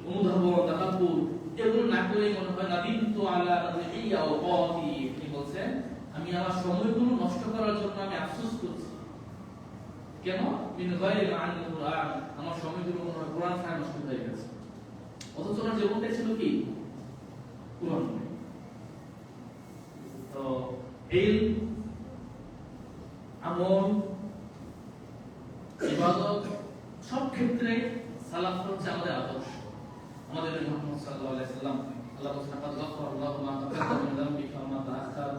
অনুধাবন, তাদাব্বুর এগুলো না করে মনে হয় নাদিমতু আলা আদইয়া ওয়াকাতি, তিনি বলছেন আমি আমার সময়গুলো নষ্ট করার জন্য আমি আফসোস করছি। কেন? মিন গায়রি মাআনিল কুরআন, আমার সময়গুলো মনে হয় কোরআন ছাড়া নষ্ট হয়ে গেছে। অথচ ওনার জীবনটা ছিল কি? কোরআন। তো এই আমল, ইবাদত সব ক্ষেত্রে সালাফ হচ্ছে আমাদের আদর্শ। আমাদের নবী মুহাম্মদ সাল্লাল্লাহু আলাইহি ওয়াসাল্লাম আল্লাহ তাআলা গাফারাল্লাহু মা তাকাদ্দামা মিন যামবিকা ওয়া মা তাআখার,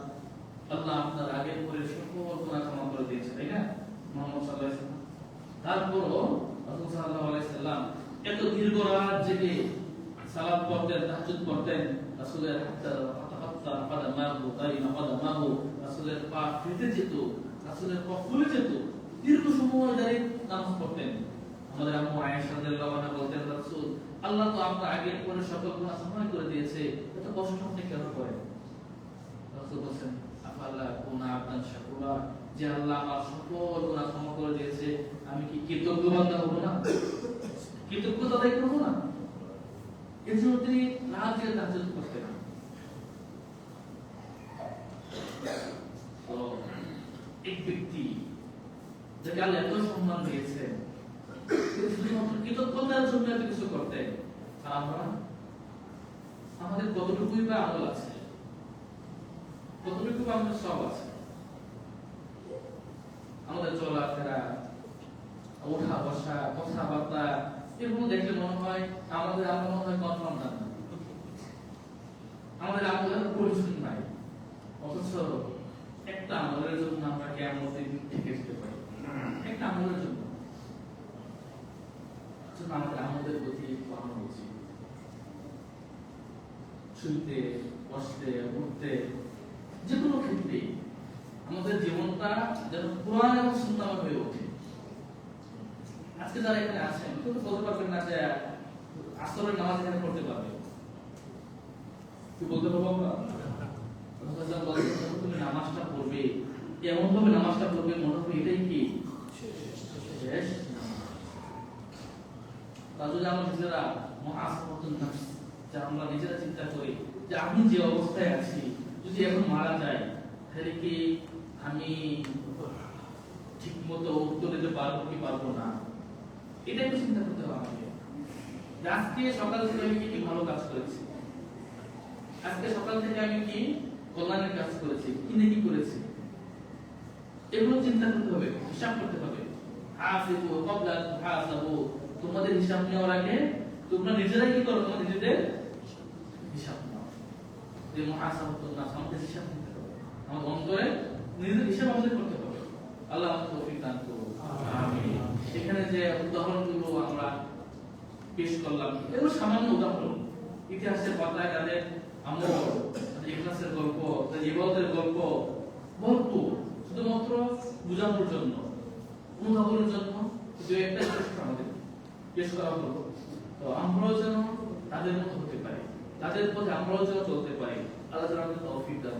আল্লাহ আপনার আগের পরের সকল গুনাহ ক্ষমা করে দিয়েছেন, তাই না? মুহাম্মদ সাল্লাল্লাহু আলাইহি ওয়াসাল্লাম। তারপরও রাসূল সাল্লাল্লাহু আলাইহি ওয়াসাল্লাম এত দীর্ঘ রাত জেগে সালাত পড়তেন, তাহাজ্জুদ পড়তেন। রাসূলের হাত্তা কাদামাহু গায়না কাদামাহু, রাসূলের পা ফেটে যেত, রাসূলের পা ফুলে যেত, দীর্ঘ সময় ধরে নামাজ পড়তেন। আমাদের আম্মু আয়েশা রাদিয়াল্লাহু আনহা বলতেন, রাসূল আল্লাহ তো আপনার আগের পরের সকল গুনাহ ক্ষমা করে দিয়েছে, এত কষ্ট আপনি কেন করেন? রাসূল বলেন আফালা কুনা আবদান শাকুরা, যে আল্লাহ আমার সকল গুনাহ ক্ষমা করে দিয়েছে, আমি কি কৃতজ্ঞ বান্দা হব না? কৃতজ্ঞতা আদায় করব না? এজন্য তিনি রাত জেগে তাহাজ্জুদ করতেন। তো এক ব্যক্তি যাকে আল্লাহ এত সম্মান দিয়েছেন, শুধুমাত্র কৃতজ্ঞতার জন্য এত কিছু করতেন, আর আমরা আমাদের কতটুকুই বা আমল আছে, কতটুকু আমাদের সব আছে? আমাদের চলাফেরা, ওঠা বসা, কথাবার্তা এগুলো দেখলে মনে হয় আমাদের আমরা মনে হয় কনফার্ম না, আমাদের আমলের প্রয়োজন নাই। অথচ একটা আমলের জন্য আমরা কিয়ামতের দিন থেকে যেতে পারি, একটা আমলের জন্য। আমাদের আমলের প্রতি বাড়ানো উচিত। শুনতে, বসতে, উঠতে, যে কোনো ক্ষেত্রে আমাদের জীবনটা যেন কোরআন এবং সুন্নাহ হয়ে ওঠে। আজকে যারা এখানে আছেন কেউ তো বলতে পারবেন না যে আসরের নামাজ এখানে পড়তে পারবে, কি বলতে পারবো আমরা? তুমি নামাজটা পড়বে, এমন ভাবে নামাজটা পড়বে মনে হবে এটাই কি শেষ। তাহলে আমরা নিজেরা মুহাসাবাতুন নাফস, যে আমরা নিজেরা চিন্তা করি যে আমি যে অবস্থায় আছি যদি এখন মারা যাই তাহলে কি আমি ঠিক মতো উত্তর দিতে পারবো কি পারবো না, এটা একটু চিন্তা করতে হবে আমাকে। আজকে সকাল থেকে আমি কি ভালো কাজ করেছি, আজকে সকাল থেকে আমি কি কল্যাণের কাজ করেছি, কি নাকি করেছি, এগুলো চিন্তা করতে হবে, হিসাব করতে হবে। হাসিবু ক্বাবলা আন তুহাসাবু, তোমাদের হিসাব নেওয়ার আগে তোমরা নিজেরাই কি করো, তোমাদের নিজেদের হিসাব নাও। যে মুহাসাবাতুন নাফস, আমাদের হিসাব নিতে হবে, আমাদের অন্তরে নিজেদের হিসাব আমাদের করতে হবে। আল্লাহ আমাদের তৌফিক দান করুন, আমিন। এখানে যে উদাহরণগুলো আমরা পেশ করলাম এগুলো সামান্য উদাহরণ, ইতিহাসের পাতায় যাদের আমল, ইখলাসের গল্প, ইবাদতের গল্প ভরপুর, শুধুমাত্র বোঝানোর জন্য, অনুধাবনের জন্য যে একটা চেষ্টা আমাদের পেশ করা হলো। তো আমরাও যেন তাদের মতো হতে পারি, তাদের পথে আমরাও যেন চলতে পারি। আল্লাহ যেন আমাদের তৌফিক দান